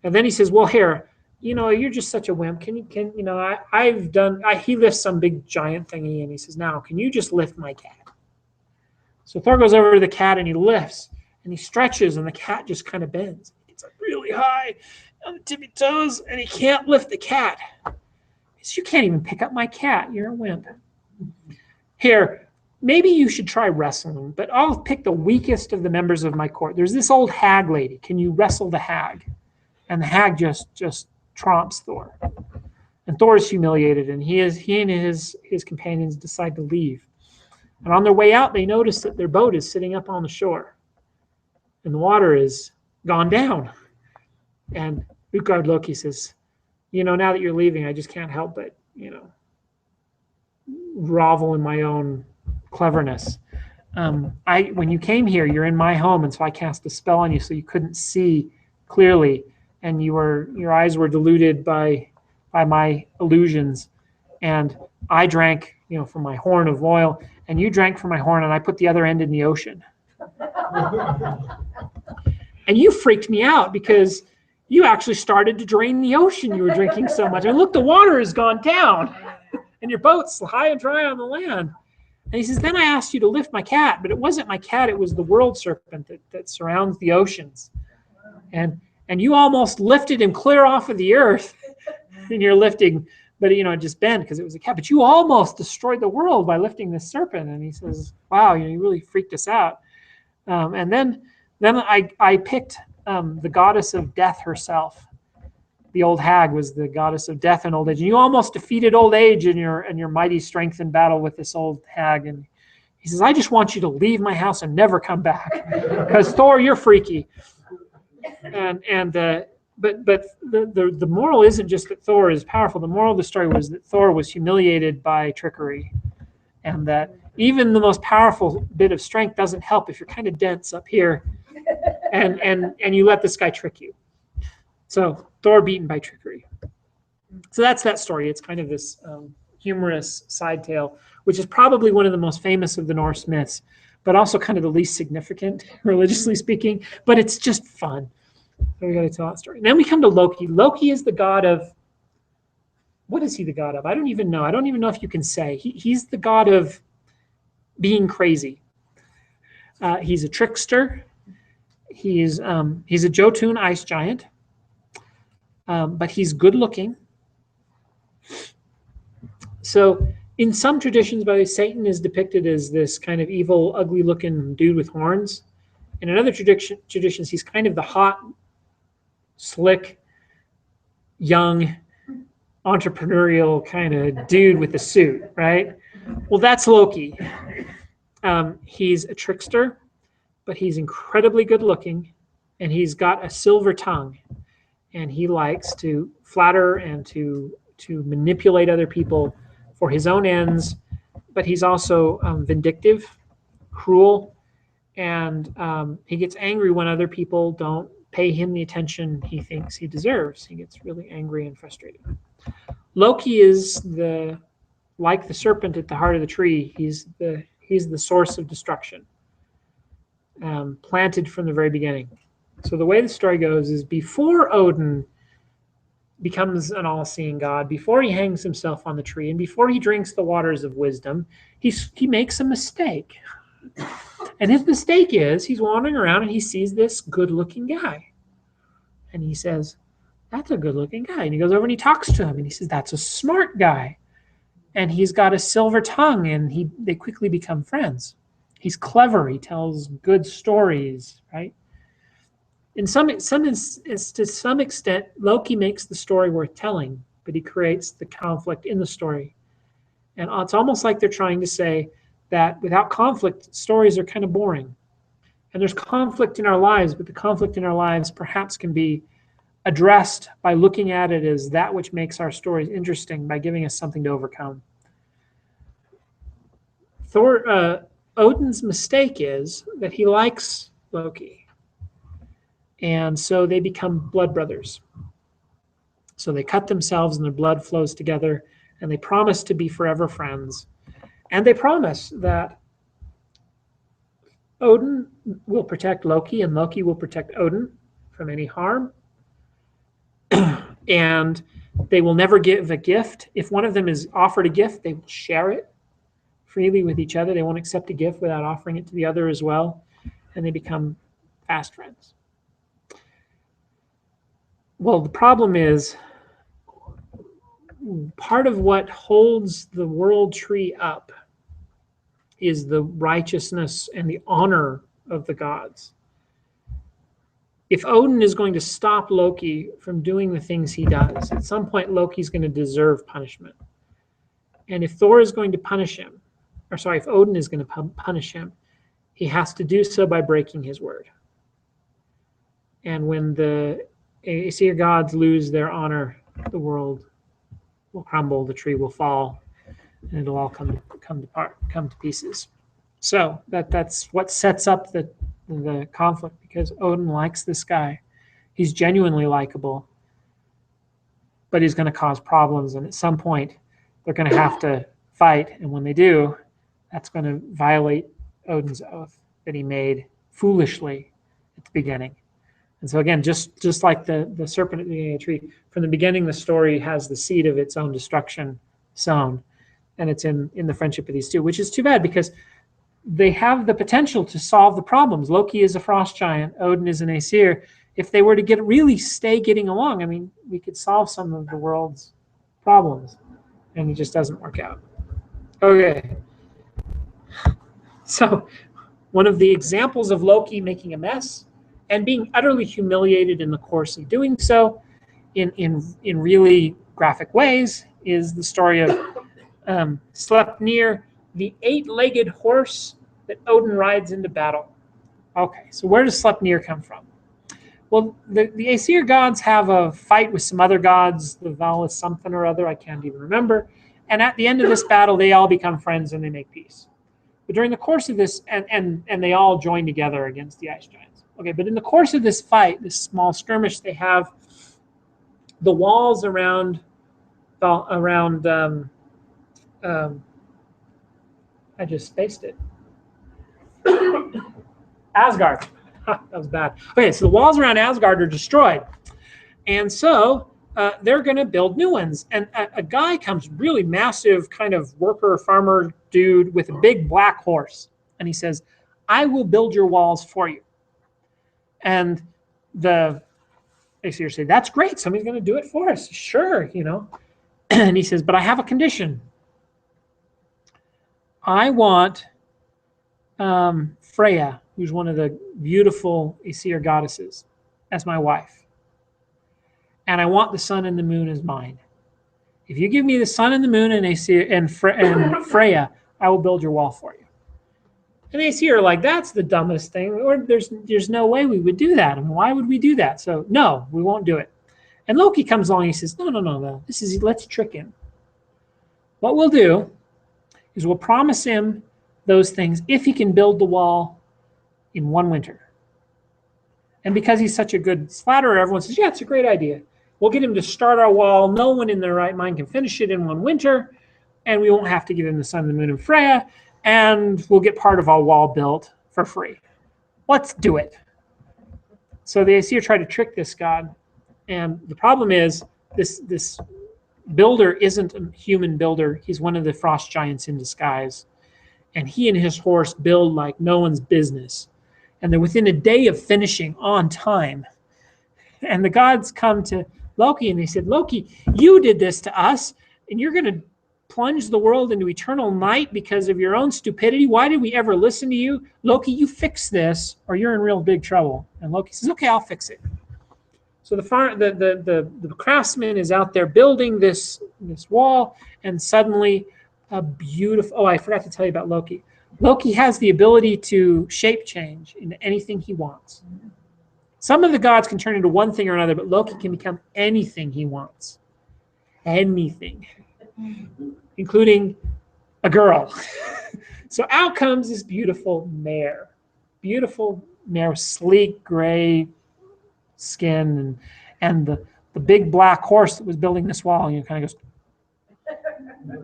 And then he says, well, here, you're just such a wimp. He lifts some big giant thingy, and he says, now, can you just lift my cat? So Thor goes over to the cat and he lifts and he stretches and the cat just kind of bends. He gets up really high on the tippy toes and he can't lift the cat. He says, you can't even pick up my cat. You're a wimp. Here, maybe you should try wrestling, but I'll pick the weakest of the members of my court. There's this old hag lady. Can you wrestle the hag? And the hag just tromps Thor. And Thor is humiliated, and he and his companions decide to leave. And on their way out, they notice that their boat is sitting up on the shore, and the water is gone down. And Utgard Loki says, now that you're leaving, I just can't help but, grovel in my own cleverness. When you came here, you're in my home, and so I cast a spell on you so you couldn't see clearly, and your eyes were deluded by my illusions. And I drank, from my horn of oil, and you drank from my horn, and I put the other end in the ocean. And you freaked me out because you actually started to drain the ocean. You were drinking so much. And look, the water has gone down, and your boat's high and dry on the land. And he says, then I asked you to lift my cat, but it wasn't my cat. It was the world serpent that surrounds the oceans. And you almost lifted him clear off of the earth in your lifting, but it just bent because it was a cat. But you almost destroyed the world by lifting this serpent. And he says, wow, you really freaked us out. And then I picked the goddess of death herself. The old hag was the goddess of death and old age. And you almost defeated old age in your mighty strength in battle with this old hag. And he says, I just want you to leave my house and never come back, because Thor, you're freaky. But the moral isn't just that Thor is powerful. The moral of the story was that Thor was humiliated by trickery, and that even the most powerful bit of strength doesn't help if you're kind of dense up here, and you let this guy trick you. So Thor beaten by trickery. So that's that story. It's kind of this humorous side tale, which is probably one of the most famous of the Norse myths, but also kind of the least significant, religiously speaking. But it's just fun. So we got to tell that story. And then we come to Loki. Loki is the god of, what is he the god of? I don't even know. I don't even know if you can say. He's the god of being crazy. He's a trickster. He's a Jotun ice giant. But he's good looking. So in some traditions, by the way, Satan is depicted as this kind of evil, ugly looking dude with horns. And in other traditions, he's kind of the hot, slick, young, entrepreneurial kind of dude with a suit, right? Well, that's Loki. He's a trickster, but he's incredibly good looking, and he's got a silver tongue. And he likes to flatter and to manipulate other people for his own ends, but he's also vindictive, cruel, and he gets angry when other people don't pay him the attention he thinks he deserves. He gets really angry and frustrated. Loki is like the serpent at the heart of the tree. He's the source of destruction, planted from the very beginning. So the way the story goes is, before Odin becomes an all-seeing god, before he hangs himself on the tree, and before he drinks the waters of wisdom, he makes a mistake. And his mistake is, he's wandering around and he sees this good-looking guy. And he says, that's a good-looking guy. And he goes over and he talks to him, and he says, that's a smart guy. And he's got a silver tongue, and they quickly become friends. He's clever. He tells good stories, right? To some extent, Loki makes the story worth telling, but he creates the conflict in the story. And it's almost like they're trying to say that without conflict, stories are kind of boring. And there's conflict in our lives, but the conflict in our lives perhaps can be addressed by looking at it as that which makes our stories interesting, by giving us something to overcome. Odin's mistake is that he likes Loki. And so they become blood brothers. So they cut themselves and their blood flows together, and they promise to be forever friends. And they promise that Odin will protect Loki, and Loki will protect Odin from any harm. And they will never give a gift. If one of them is offered a gift, they will share it freely with each other. They won't accept a gift without offering it to the other as well. And they become fast friends. Well, the problem is, part of what holds the world tree up is the righteousness and the honor of the gods. if Odin is going to stop Loki from doing the things he does, at some point Loki's going to deserve punishment. And if Thor is going to punish him, or sorry, if Odin is going to punish him, he has to do so by breaking his word. And when the Aesir gods lose their honor, the world will crumble, the tree will fall, and it'll all come to pieces. So that's what sets up the conflict, because Odin likes this guy. He's genuinely likable, but he's going to cause problems, and at some point they're going to have to fight, and when they do, that's going to violate Odin's oath that he made foolishly at the beginning. And so again, just like the serpent at the beginning of the tree, from the beginning the story has the seed of its own destruction sown, and it's in the friendship of these two, which is too bad because they have the potential to solve the problems. Loki is a frost giant, Odin is an Aesir. If they were to really stay getting along, I mean, we could solve some of the world's problems, and it just doesn't work out. Okay. So one of the examples of Loki making a mess and being utterly humiliated in the course of doing so in really graphic ways is the story of Sleipnir, the 8-legged horse that Odin rides into battle. Okay, so where does Sleipnir come from? Well, the Aesir gods have a fight with some other gods, the Val is something or other, I can't even remember. And at the end of this battle, they all become friends and they make peace. But during the course of this, and they all join together against the ice giants. Okay, but in the course of this fight, this small skirmish, they have the walls around I just spaced it. Asgard. That was bad. Okay, so the walls around Asgard are destroyed. And so they're going to build new ones. And a guy comes, really massive kind of worker, farmer dude with a big black horse. And he says, I will build your walls for you. And the Aesir say, that's great. Somebody's going to do it for us. Sure, you know. And he says, but I have a condition. I want Freya, who's one of the beautiful Aesir goddesses, as my wife. And I want the sun and the moon as mine. If you give me the sun and the moon and Aesir and Freya, I will build your wall for you. And the Aesir are like, that's the dumbest thing. Or there's no way we would do that. I mean, why would we do that? So no, we won't do it. And Loki comes along and he says, no. Let's trick him. What we'll do is we'll promise him those things if he can build the wall in one winter. And because he's such a good flatterer, everyone says, yeah, it's a great idea. We'll get him to start our wall. No one in their right mind can finish it in one winter, and we won't have to give him the sun, the moon, and Freya, and we'll get part of our wall built for free. Let's do it. So the Aesir try to trick this god, and the problem is this builder isn't a human builder. He's one of the frost giants in disguise. And he and his horse build like no one's business. And they're within a day of finishing on time. And the gods come to Loki and they said, Loki, you did this to us, and you're going to plunge the world into eternal night because of your own stupidity. Why did we ever listen to you? Loki, you fix this or you're in real big trouble. And Loki says, okay, I'll fix it. So the craftsman is out there building this wall, and suddenly a beautiful, oh, I forgot to tell you about Loki. Loki has the ability to shape change into anything he wants. Some of the gods can turn into one thing or another, but Loki can become anything he wants. Anything. Including a girl. So out comes this beautiful mare. Beautiful mare, sleek gray skin, and the big black horse that was building this wall, you know, kind of goes,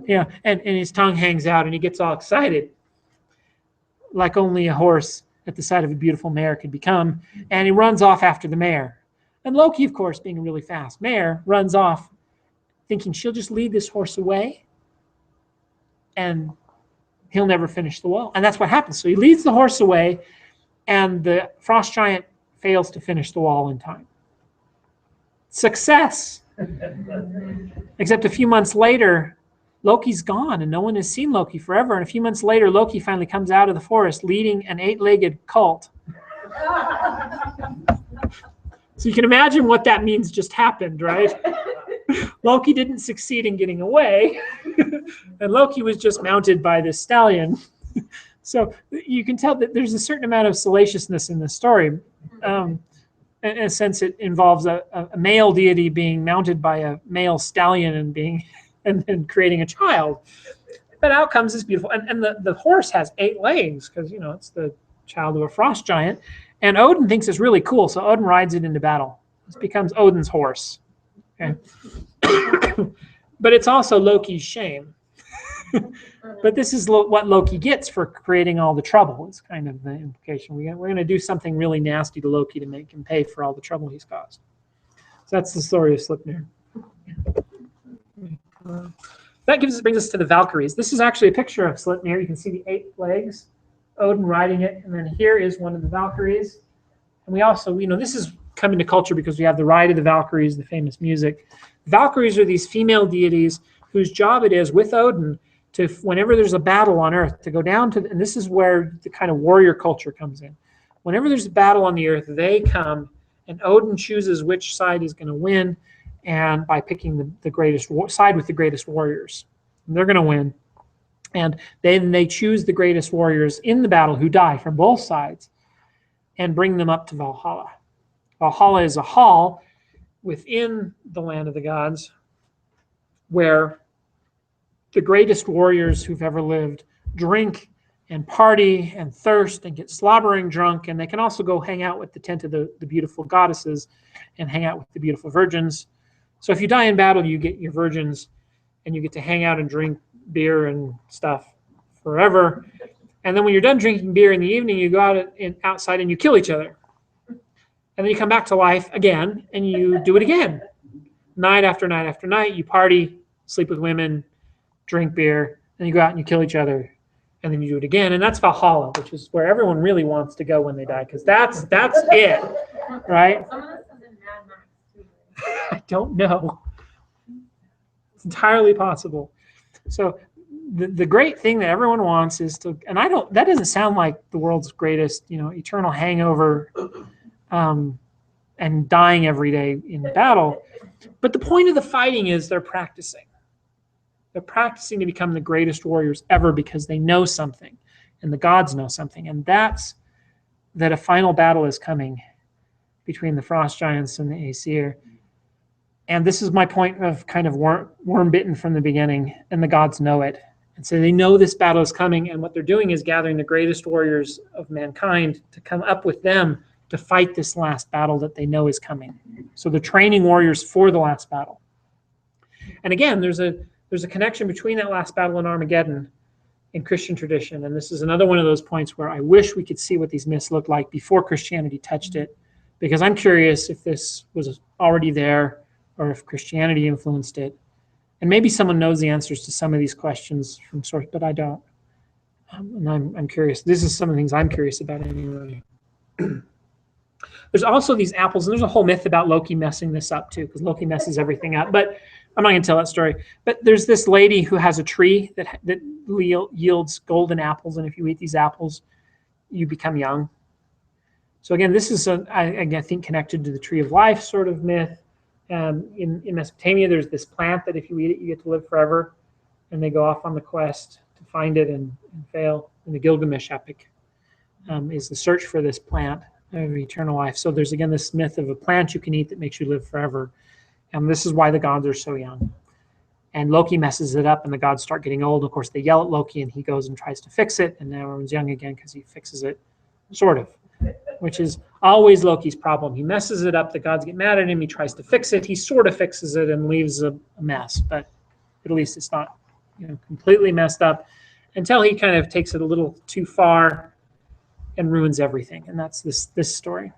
yeah, and his tongue hangs out and he gets all excited like only a horse at the sight of a beautiful mare could become, and he runs off after the mare. And Loki, of course, being a really fast mare, runs off thinking she'll just lead this horse away and he'll never finish the wall. And that's what happens. So he leads the horse away, and the frost giant fails to finish the wall in time. Success! Except a few months later, Loki's gone, and no one has seen Loki forever. And a few months later, Loki finally comes out of the forest leading an 8-legged cult. So you can imagine what that means just happened, right? Loki didn't succeed in getting away, and Loki was just mounted by this stallion. So you can tell that there's a certain amount of salaciousness in the story. In a sense, it involves a male deity being mounted by a male stallion and then creating a child. But outcomes is beautiful. And the horse has 8 legs because, it's the child of a frost giant. And Odin thinks it's really cool, so Odin rides it into battle. It becomes Odin's horse. Okay? But it's also Loki's shame. But this is what Loki gets for creating all the trouble. It's kind of the implication. We're going to do something really nasty to Loki to make him pay for all the trouble he's caused. So that's the story of Sleipnir. That brings us to the Valkyries. This is actually a picture of Sleipnir. You can see the 8 legs, Odin riding it, and then here is one of the Valkyries. And we also, this is coming to culture because we have the Ride of the Valkyries, the famous music. Valkyries are these female deities whose job it is, with Odin, to, whenever there's a battle on Earth, to go down to, and this is where the kind of warrior culture comes in. Whenever there's a battle on the Earth, they come, and Odin chooses which side he's going to win, and by picking the greatest side with the greatest warriors. And they're going to win. And then they choose the greatest warriors in the battle who die from both sides and bring them up to Valhalla. Valhalla is a hall within the land of the gods where the greatest warriors who've ever lived drink and party and thirst and get slobbering drunk, and they can also go hang out with the tent of the beautiful goddesses and hang out with the beautiful virgins. So if you die in battle, you get your virgins, and you get to hang out and drink beer and stuff forever. And then when you're done drinking beer in the evening, you go out outside and you kill each other. And then you come back to life again, and you do it again. Night after night after night, you party, sleep with women, drink beer, then you go out and you kill each other, and then you do it again. And that's Valhalla, which is where everyone really wants to go when they die, because that's it, right? I don't know. It's entirely possible. So the great thing that everyone wants is to, and that doesn't sound like the world's greatest, eternal hangover and dying every day in battle. But the point of the fighting is they're practicing. They're practicing to become the greatest warriors ever because they know something, and the gods know something, and that's that a final battle is coming between the frost giants and the Aesir. And this is my point of kind of worm bitten from the beginning, and the gods know it. And so they know this battle is coming, and what they're doing is gathering the greatest warriors of mankind to come up with them to fight this last battle that they know is coming. So they're training warriors for the last battle. And again, there's a connection between that last battle and Armageddon in Christian tradition. And this is another one of those points where I wish we could see what these myths looked like before Christianity touched it, because I'm curious if this was already there or if Christianity influenced it. And maybe someone knows the answers to some of these questions from source, but I don't. And I'm curious. This is some of the things I'm curious about anyway. There's also these apples, and there's a whole myth about Loki messing this up too, because Loki messes everything up. But I'm not going to tell that story. But there's this lady who has a tree that yields golden apples, and if you eat these apples, you become young. So again, this is, I think, connected to the tree of life sort of myth. In Mesopotamia, there's this plant that if you eat it, you get to live forever. And they go off on the quest to find it and fail. In the Gilgamesh epic is the search for this plant of eternal life. So there's, again, this myth of a plant you can eat that makes you live forever. And this is why the gods are so young. And Loki messes it up, and the gods start getting old. Of course, they yell at Loki, and he goes and tries to fix it. And now everyone's young again because he fixes it, sort of, which is always Loki's problem. He messes it up. The gods get mad at him. He tries to fix it. He sort of fixes it and leaves a mess. But at least it's not completely messed up until he kind of takes it a little too far and ruins everything. And that's this story.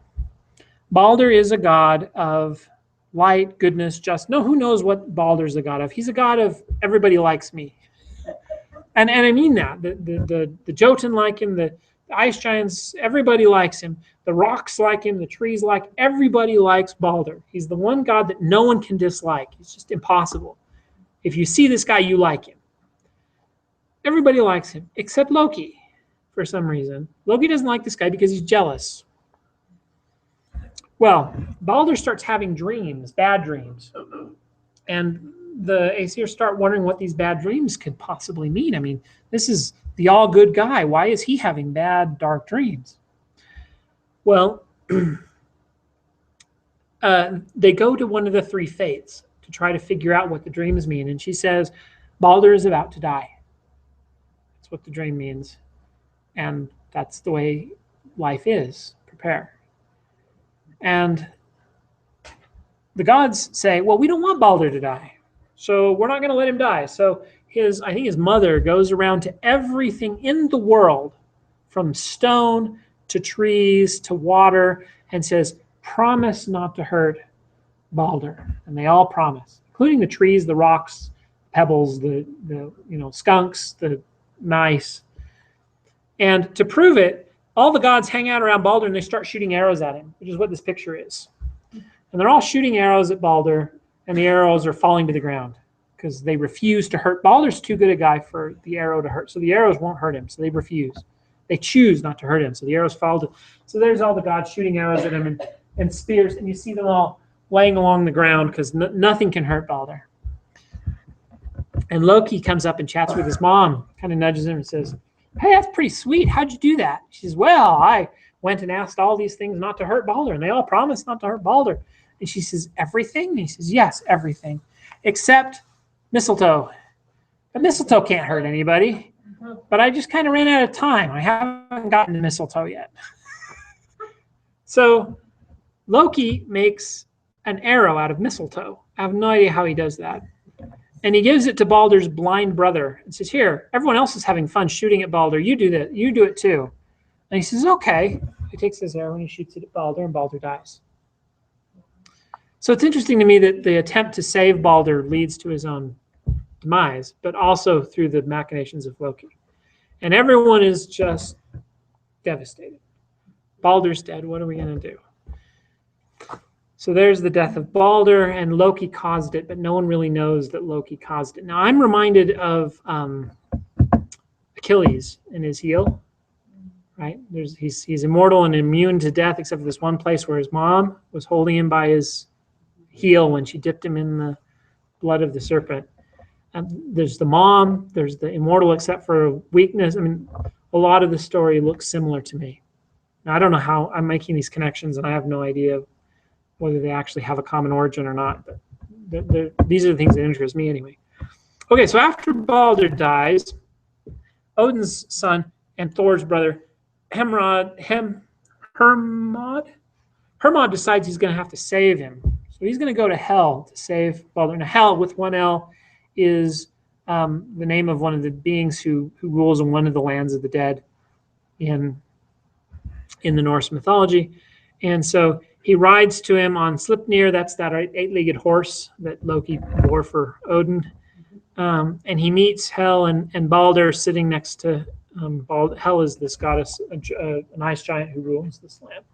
Balder is a god of light, goodness, just. No, who knows what Balder's a god of? He's a god of everybody likes me. And I mean that. The Jotun like him, the ice giants, everybody likes him. The rocks like him, the trees like, everybody likes Balder. He's the one god that no one can dislike. It's just impossible. If you see this guy, you like him. Everybody likes him, except Loki, for some reason. Loki doesn't like this guy because he's jealous. Well, Balder starts having dreams, bad dreams. And the Aesir start wondering what these bad dreams could possibly mean. I mean, this is the all good guy. Why is he having bad, dark dreams? Well, they go to one of the three fates to try to figure out what the dreams mean. And she says, Balder is about to die. That's what the dream means. And that's the way life is. Prepare. And the gods say, well, we don't want Balder to die. So we're not going to let him die. So I think his mother goes around to everything in the world, from stone to trees to water, and says, promise not to hurt Balder. And they all promise, including the trees, the rocks, pebbles, the skunks, the mice. And to prove it, all the gods hang out around Balder and they start shooting arrows at him, which is what this picture is. And they're all shooting arrows at Balder, and the arrows are falling to the ground because they refuse to hurt. Balder's too good a guy for the arrow to hurt, so the arrows won't hurt him, so they refuse. They choose not to hurt him, so the arrows fall to. So there's all the gods shooting arrows at him and spears, and you see them all laying along the ground because nothing can hurt Balder. And Loki comes up and chats with his mom, kind of nudges him and says, hey, that's pretty sweet. How'd you do that? She says, well, I went and asked all these things not to hurt Balder, and they all promised not to hurt Balder. And she says, everything? And he says, yes, everything, except mistletoe. But mistletoe can't hurt anybody. But I just kind of ran out of time. I haven't gotten to mistletoe yet. So Loki makes an arrow out of mistletoe. I have no idea how he does that. And he gives it to Balder's blind brother and says, here, everyone else is having fun shooting at Balder. You do that. You do it too. And he says, okay. He takes his arrow and he shoots it at Balder, and Balder dies. So it's interesting to me that the attempt to save Balder leads to his own demise, but also through the machinations of Loki. And everyone is just devastated. Balder's dead. What are we going to do? So there's the death of Balder, and Loki caused it, but no one really knows that Loki caused it. Now, I'm reminded of Achilles and his heel, right? He's immortal and immune to death, except for this one place where his mom was holding him by his heel when she dipped him in the blood of the serpent. There's the mom, there's the immortal except for weakness. I mean, a lot of the story looks similar to me. Now, I don't know how I'm making these connections, and I have no idea whether they actually have a common origin or not, but these are the things that interest me anyway. Okay, so after Balder dies, Odin's son and Thor's brother, Hermod decides he's going to have to save him. So he's going to go to Hel to save Balder. Now, Hel, with one L, is the name of one of the beings who rules in one of the lands of the dead in the Norse mythology. And so he rides to him on Sleipnir. That's that eight-legged horse that Loki bore for Odin. And he meets Hel and Balder sitting next to Balder. Hel is this goddess, an ice giant who rules this land.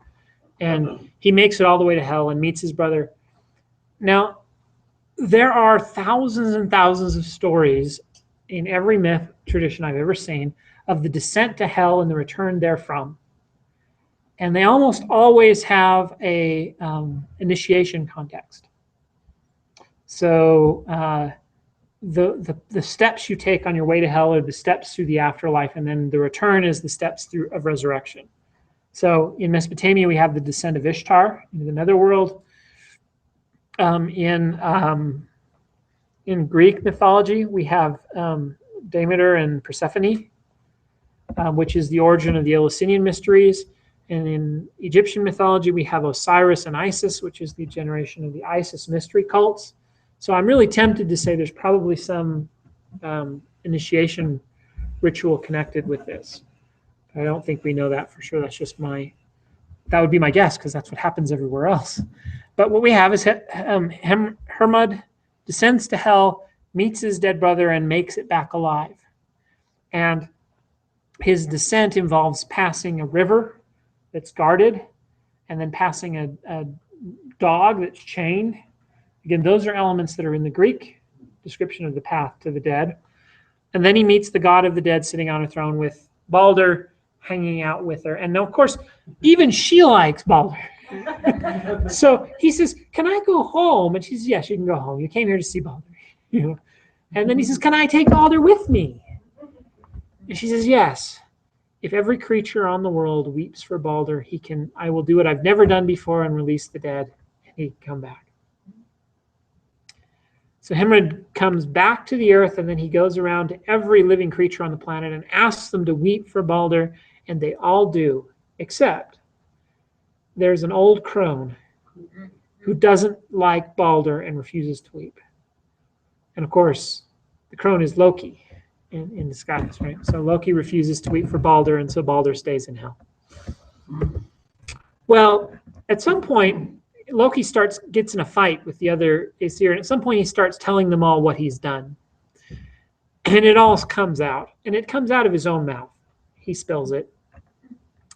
And he makes it all the way to Hel and meets his brother. Now, there are thousands and thousands of stories in every myth tradition I've ever seen of the descent to Hel and the return therefrom. And they almost always have a initiation context. So the steps you take on your way to Hel are the steps through the afterlife, and then the return is the steps of resurrection. So in Mesopotamia, we have the descent of Ishtar into the netherworld. In Greek mythology, we have Demeter and Persephone, which is the origin of the Eleusinian mysteries. And in Egyptian mythology, we have Osiris and Isis, which is the generation of the Isis mystery cults. So I'm really tempted to say there's probably some initiation ritual connected with this. I don't think we know that for sure. That's just that would be my guess, because that's what happens everywhere else. But what we have is Hermod descends to Hel, meets his dead brother, and makes it back alive. And his descent involves passing a river that's guarded, and then passing a dog that's chained. Again, those are elements that are in the Greek description of the path to the dead. And then he meets the god of the dead sitting on a throne with Balder hanging out with her. And of course, even she likes Balder. So he says, can I go home? And she says, yes, you can go home. You came here to see Balder. And then he says, can I take Balder with me? And she says, yes. If every creature on the world weeps for Balder, I will do what I've never done before and release the dead, and he can come back. So Himrid comes back to the earth, and then he goes around to every living creature on the planet and asks them to weep for Balder, and they all do, except there's an old crone who doesn't like Balder and refuses to weep. And of course, the crone is Loki in disguise, right? So Loki refuses to weep for Balder, and so Balder stays in hell. Well, at some point, Loki gets in a fight with the other Aesir, and at some point he starts telling them all what he's done. And it all comes out, and it comes out of his own mouth. He spills it.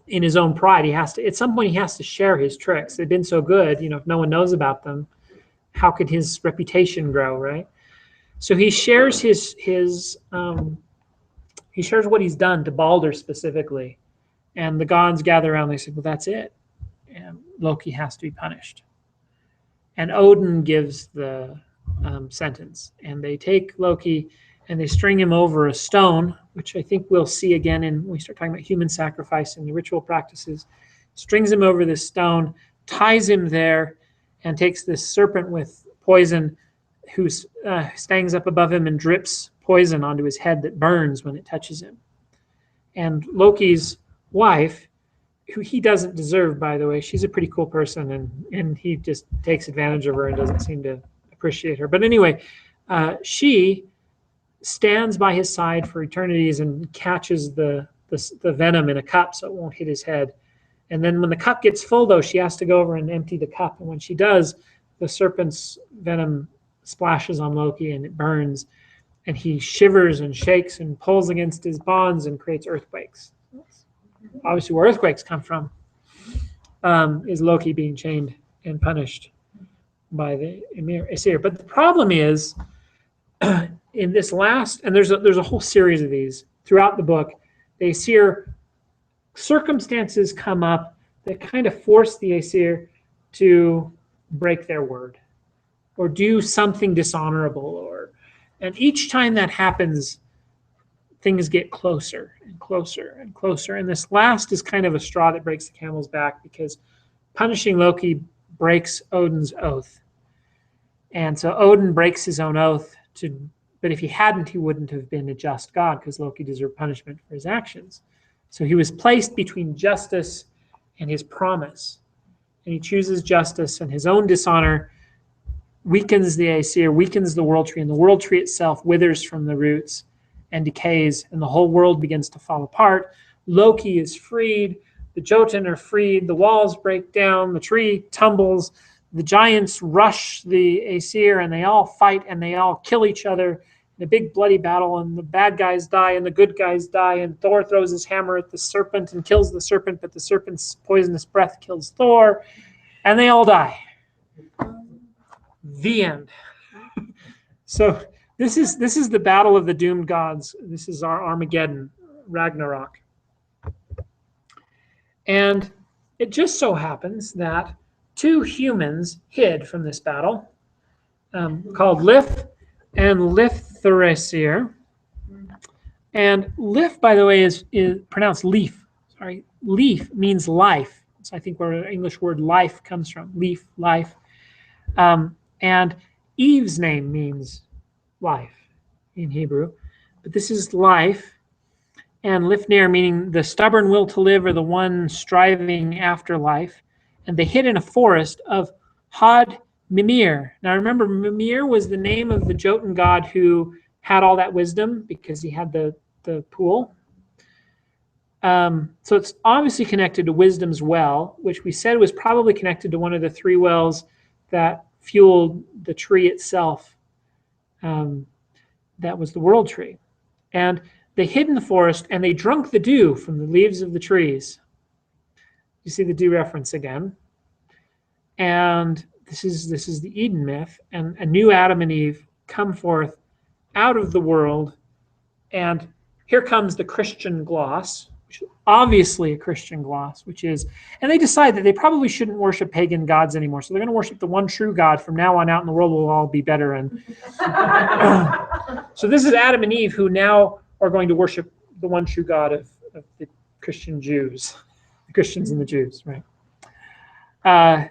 In his own pride, at some point he has to share his tricks. They've been so good, if no one knows about them, how could his reputation grow, right? So he shares he shares what he's done to Balder specifically, and the gods gather around. They say, well, that's it, and Loki has to be punished. And Odin gives the sentence, and they take Loki and they string him over a stone, which I think we'll see again when we start talking about human sacrifice and the ritual practices. Strings him over this stone, ties him there, and takes this serpent with poison who stands up above him and drips poison onto his head that burns when it touches him. And Loki's wife, who he doesn't deserve, by the way, she's a pretty cool person, and he just takes advantage of her and doesn't seem to appreciate her. But anyway, she stands by his side for eternities and catches the venom in a cup so it won't hit his head. And then when the cup gets full, though, she has to go over and empty the cup. And when she does, the serpent's venom splashes on Loki and it burns. And he shivers and shakes and pulls against his bonds and creates earthquakes. Obviously, where earthquakes come from is Loki being chained and punished by the Aesir. But the problem is, in this last, and there's a whole series of these throughout the book, the Aesir, circumstances come up that kind of force the Aesir to break their word or do something dishonorable, and each time that happens, things get closer and closer and closer. And this last is kind of a straw that breaks the camel's back, because punishing Loki breaks Odin's oath. And so Odin breaks his own oath but if he hadn't, he wouldn't have been a just God, because Loki deserved punishment for his actions. So he was placed between justice and his promise. And he chooses justice, and his own dishonor weakens the Aesir, weakens the world tree, and the world tree itself withers from the roots and decays, and the whole world begins to fall apart. Loki is freed, the Jotun are freed, the walls break down, the tree tumbles, the giants rush the Aesir, and they all fight, and they all kill each other in a big bloody battle, and the bad guys die, and the good guys die, and Thor throws his hammer at the serpent and kills the serpent, but the serpent's poisonous breath kills Thor, and they all die. The end. So this is the battle of the doomed gods. This is our Armageddon, Ragnarok. And it just so happens that two humans hid from this battle, called Lif and Lifthrasir. And Lif, by the way, is pronounced leaf. Sorry, leaf means life. So I think where the English word life comes from. Leaf, life. And Eve's name means life in Hebrew. But this is life. And Lifnir, meaning the stubborn will to live, or the one striving after life. And they hid in a forest of Had Mimir. Now remember, Mimir was the name of the Jotun god who had all that wisdom, because he had the pool. So it's obviously connected to Wisdom's well, which we said was probably connected to one of the three wells that fueled the tree itself. That was the world tree. And they hid in the forest, and they drunk the dew from the leaves of the trees. You see the dew reference again. And this is the Eden myth, and a new Adam and Eve come forth out of the world. And here comes the Christian gloss, which is obviously a Christian gloss, and they decide that they probably shouldn't worship pagan gods anymore. So they're going to worship the one true God. From now on out in the world will all be better. And so this is Adam and Eve, who now are going to worship the one true God of the Christian Jews, the Christians and the Jews, right?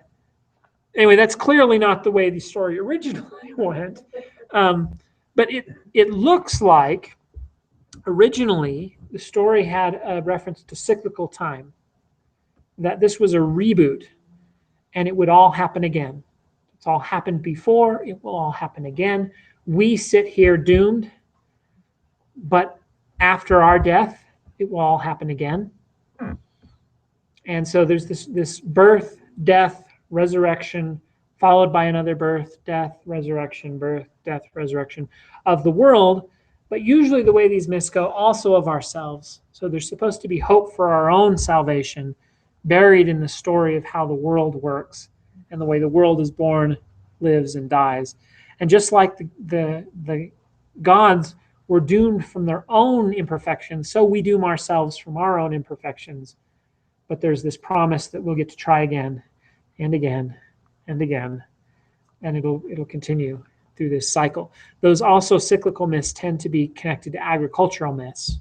Anyway, that's clearly not the way the story originally went. But it looks like originally the story had a reference to cyclical time, that this was a reboot and it would all happen again. It's all happened before, it will all happen again. We sit here doomed, but after our death, it will all happen again. And so there's this birth, death, resurrection, followed by another birth, death, resurrection, birth, death, resurrection of the world. But usually the way these myths go, also of ourselves. So there's supposed to be hope for our own salvation buried in the story of how the world works and the way the world is born, lives, and dies. And just like the gods were doomed from their own imperfections, so we doom ourselves from our own imperfections. But there's this promise that we'll get to try again and again and again, and it'll continue through this cycle. Those also cyclical myths tend to be connected to agricultural myths.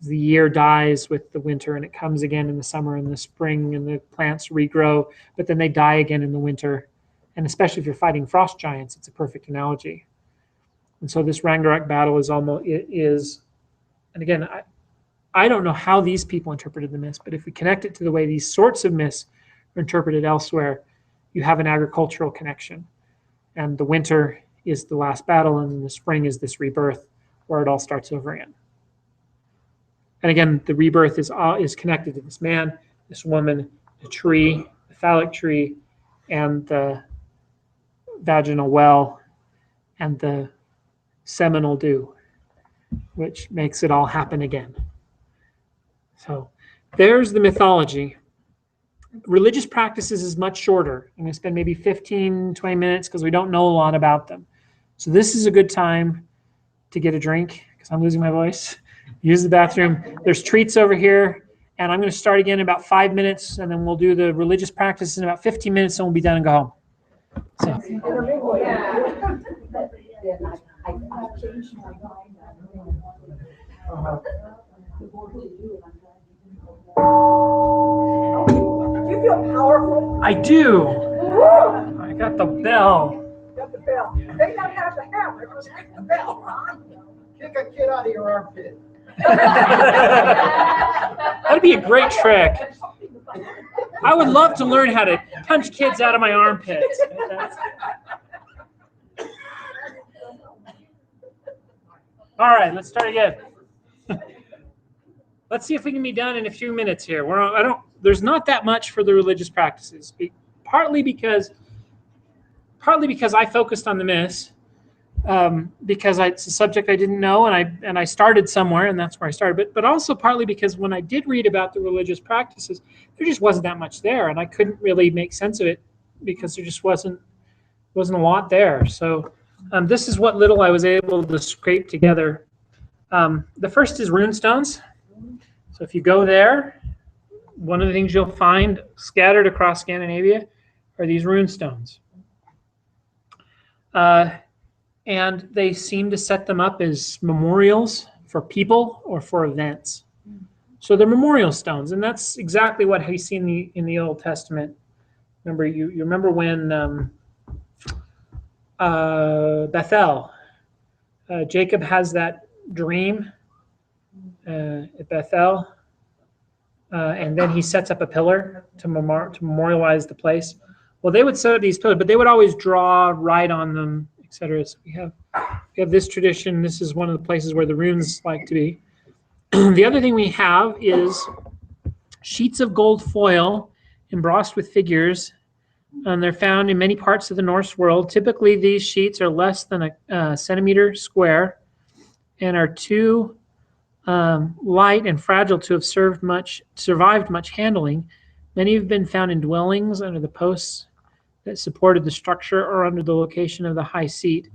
The year dies with the winter and it comes again in the summer and the spring, and the plants regrow, but then they die again in the winter. And especially if you're fighting frost giants, it's a perfect analogy. And so this Ragnarok battle is, and again, I don't know how these people interpreted the myths, but if we connect it to the way these sorts of myths are interpreted elsewhere, you have an agricultural connection. And the winter is the last battle, and the spring is this rebirth where it all starts over again. And again, the rebirth is connected to this man, this woman, the tree, the phallic tree, and the vaginal well, and the seminal dew, which makes it all happen again. So there's the mythology. Religious practices is much shorter. I'm going to spend maybe 15, 20 minutes because we don't know a lot about them. So this is a good time to get a drink because I'm losing my voice. Use the bathroom. There's treats over here. And I'm going to start again in about 5 minutes, and then we'll do the religious practices in about 15 minutes, and we'll be done and go home. So. I changed my mind. Do you feel powerful? I do. I got the bell. Got the bell. They don't have the hammer. Just ring the bell, huh? Kick a kid out of your armpit. That'd be a great trick. I would love to learn how to punch kids out of my armpits. All right, let's start again. Let's see if we can be done in a few minutes here. There's not that much for the religious practices, partly because I focused on the myths, because it's a subject I didn't know, and I started somewhere, and that's where I started. But also partly because when I did read about the religious practices, there just wasn't that much there, and I couldn't really make sense of it because there just wasn't a lot there. So this is what little I was able to scrape together. The first is Rune Stones. So if you go there, one of the things you'll find scattered across Scandinavia are these Rune Stones. And they seem to set them up as memorials for people or for events. So they're memorial stones, and that's exactly what we see in the Old Testament. Remember, you remember when Bethel, Jacob has that dream at Bethel, and then he sets up a pillar to memorialize the place. Well, they would set up these pillars, but they would always draw, write on them, etc. So we have this tradition. This is one of the places where the runes like to be. The other thing we have is sheets of gold foil embossed with figures, and they're found in many parts of the Norse world. Typically, these sheets are less than a centimeter square and are too light and fragile to have survived much handling. Many have been found in dwellings under the posts that supported the structure or under the location of the high seat.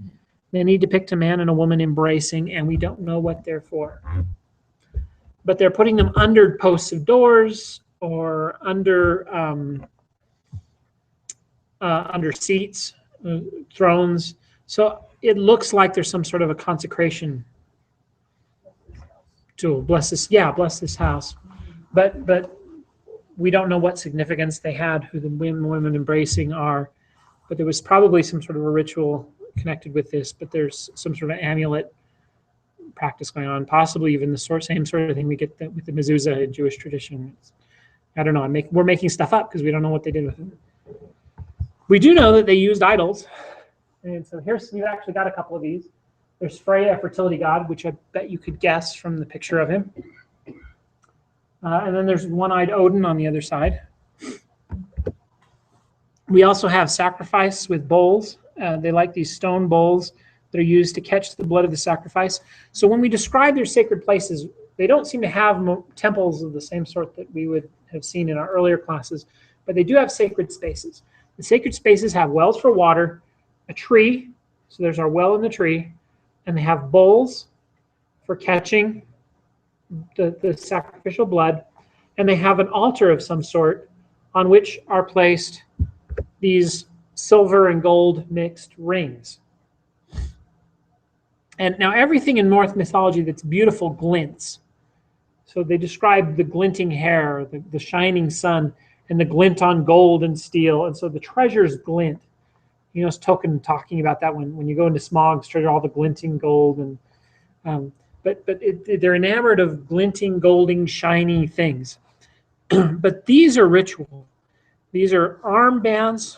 Many depict a man and a woman embracing, and we don't know what they're for. but they're putting them under posts of doors or under seats, thrones. So it looks like there's some sort of a consecration tool. Bless this house. But we don't know what significance they had, who the women embracing are. But there was probably some sort of a ritual connected with this, but there's some sort of amulet practice going on, possibly even the same sort of thing we get with the mezuzah in Jewish tradition. I don't know. We're making stuff up because we don't know what they did with it. We do know that they used idols. And so we've actually got a couple of these. There's Freya, fertility god, which I bet you could guess from the picture of him. And then there's one-eyed Odin on the other side. We also have sacrifice with bowls. They like these stone bowls that are used to catch the blood of the sacrifice. So when we describe their sacred places, they don't seem to have temples of the same sort that we would have seen in our earlier classes, but they do have sacred spaces. The sacred spaces have wells for water, a tree, so there's our well in the tree, and they have bowls for catching the sacrificial blood, and they have an altar of some sort on which are placed these silver and gold mixed rings. And now everything in Norse mythology that's beautiful glints. So they describe the glinting hair, the shining sun, and the glint on gold and steel. And so the treasures glint. You know, it's Tolkien talking about that when you go into Smaug's treasure, all the glinting gold. But they're enamored of glinting, golding, shiny things. But these are ritual. These are armbands,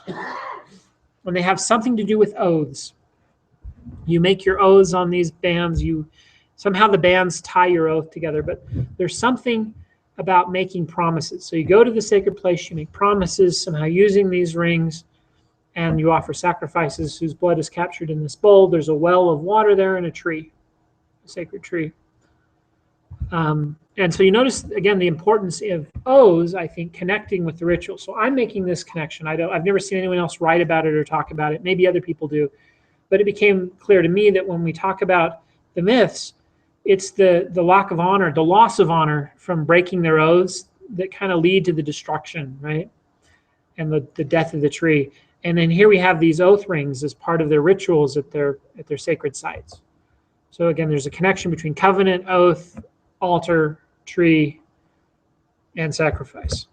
and they have something to do with oaths. You make your oaths on these bands. Somehow the bands tie your oath together, but there's something about making promises. So you go to the sacred place, you make promises, somehow using these rings, and you offer sacrifices whose blood is captured in this bowl. There's a well of water there and a tree, a sacred tree. And so you notice, again, the importance of oaths, I think, connecting with the ritual. So I'm making this connection. I've never seen anyone else write about it or talk about it. Maybe other people do. But it became clear to me that when we talk about the myths, it's the lack of honor, the loss of honor from breaking their oaths that kind of lead to the destruction, right? And the death of the tree. And then here we have these oath rings as part of their rituals at their sacred sites. So again, there's a connection between covenant, oath, altar, tree, and sacrifice.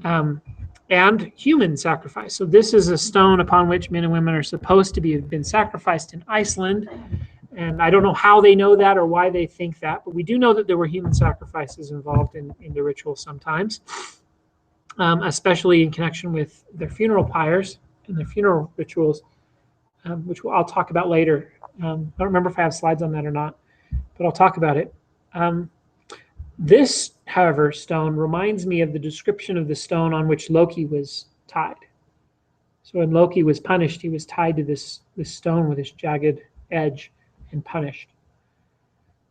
And human sacrifice. So this is a stone upon which men and women are supposed to have been sacrificed in Iceland. And I don't know how they know that or why they think that, but we do know that there were human sacrifices involved in the ritual sometimes, especially in connection with their funeral pyres and their funeral rituals, which I'll talk about later. I don't remember if I have slides on that or not, but I'll talk about it. This, however, stone reminds me of the description of the stone on which Loki was tied. So when Loki was punished, he was tied to this stone with this jagged edge and punished.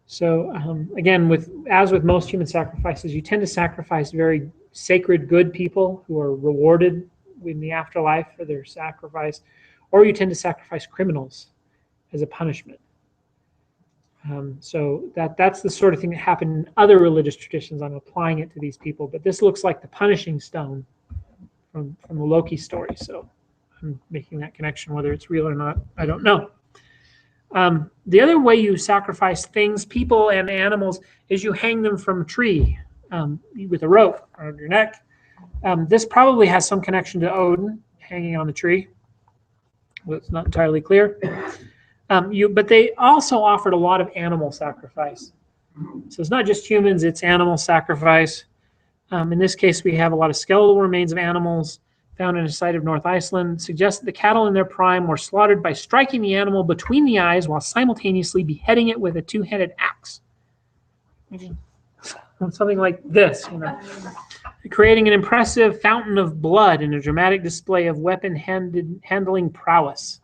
So again, as with most human sacrifices, you tend to sacrifice very sacred, good people who are rewarded in the afterlife for their sacrifice, or you tend to sacrifice criminals as a punishment. So that's the sort of thing that happened in other religious traditions. I'm applying it to these people, but this looks like the punishing stone from the Loki story. So I'm making that connection. Whether it's real or not, I don't know. The other way you sacrifice things, people and animals, is you hang them from a tree with a rope around your neck. This probably has some connection to Odin hanging on the tree. Well, it's not entirely clear. But they also offered a lot of animal sacrifice. So it's not just humans, it's animal sacrifice. In this case, we have a lot of skeletal remains of animals found in a site of North Iceland. Suggests that the cattle in their prime were slaughtered by striking the animal between the eyes while simultaneously beheading it with a two-handed axe. Something like this, creating an impressive fountain of blood and a dramatic display of weapon-handling prowess.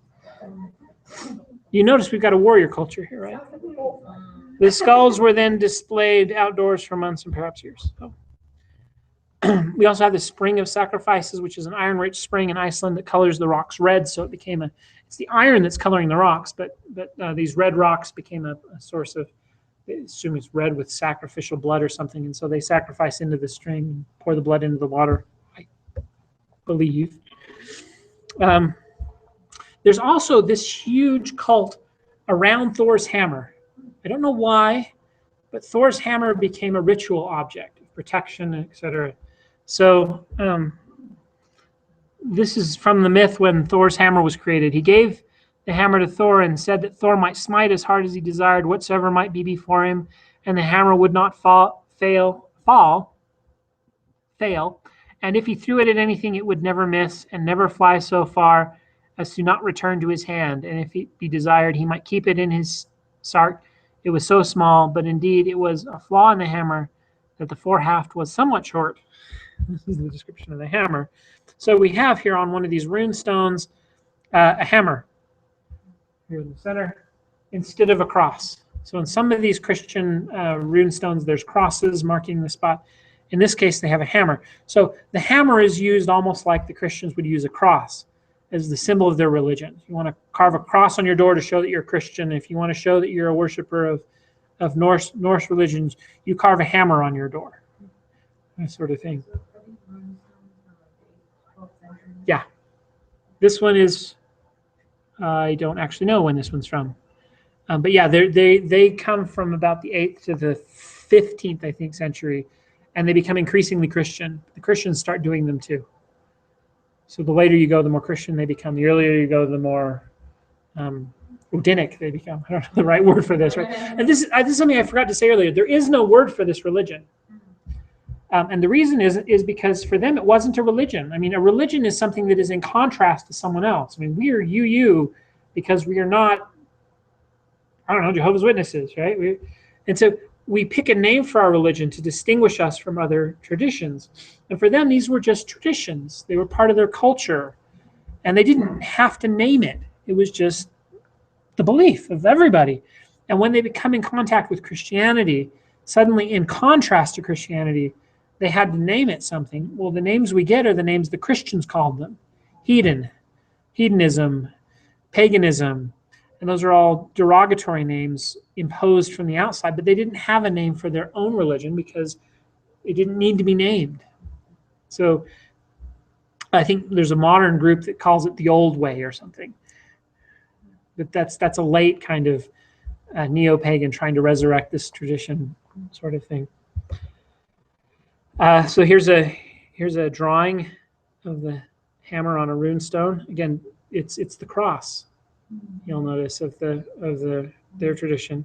You notice we've got a warrior culture here, right? The skulls were then displayed outdoors for months and perhaps years. So. We also have the Spring of Sacrifices, which is an iron-rich spring in Iceland that colors the rocks red. So it's the iron that's coloring the rocks, but these red rocks became a source of they assume it's red with sacrificial blood or something, and so they sacrifice into the string and pour the blood into the water, I believe. There's also this huge cult around Thor's hammer. I don't know why, but Thor's hammer became a ritual object of protection, etc. So this is from the myth when Thor's hammer was created. He gave the hammer to Thor and said that Thor might smite as hard as he desired whatsoever might be before him, and the hammer would not fail. And if he threw it at anything, it would never miss and never fly so far as to not return to his hand. And if it be desired, he might keep it in his sark. It was so small, but indeed it was a flaw in the hammer that the forehaft was somewhat short. This is the description of the hammer. So we have here on one of these rune stones a hammer here in the center instead of a cross. So in some of these Christian rune stones, there's crosses marking the spot. In this case, they have a hammer. So the hammer is used almost like the Christians would use a cross as the symbol of their religion. If you want to carve a cross on your door to show that you're a Christian, if you want to show that you're a worshiper of Norse religions, you carve a hammer on your door. That sort of thing. Yeah. This one is, I don't actually know when this one's from. But yeah, they come from about the 8th to the 15th, I think, century, and they become increasingly Christian. The Christians start doing them too. So the later you go, the more Christian they become. The earlier you go, the more Odinic they become. I don't know the right word for this, right? And this is something I forgot to say earlier. There is no word for this religion. And the reason is because for them it wasn't a religion. I mean, a religion is something that is in contrast to someone else. I mean, we are UU because we are not, I don't know, Jehovah's Witnesses, right? And so we pick a name for our religion to distinguish us from other traditions. And for them, these were just traditions. They were part of their culture. And they didn't have to name it. It was just the belief of everybody. And when they become in contact with Christianity, suddenly in contrast to Christianity, they had to name it something. Well, the names we get are the names the Christians called them. Hedonism, paganism, and those are all derogatory names imposed from the outside, but they didn't have a name for their own religion because it didn't need to be named. So I think there's a modern group that calls it the old way or something. But that's a late kind of neo-pagan trying to resurrect this tradition sort of thing. So here's a drawing of the hammer on a rune stone. Again, it's the cross. You'll notice of their tradition.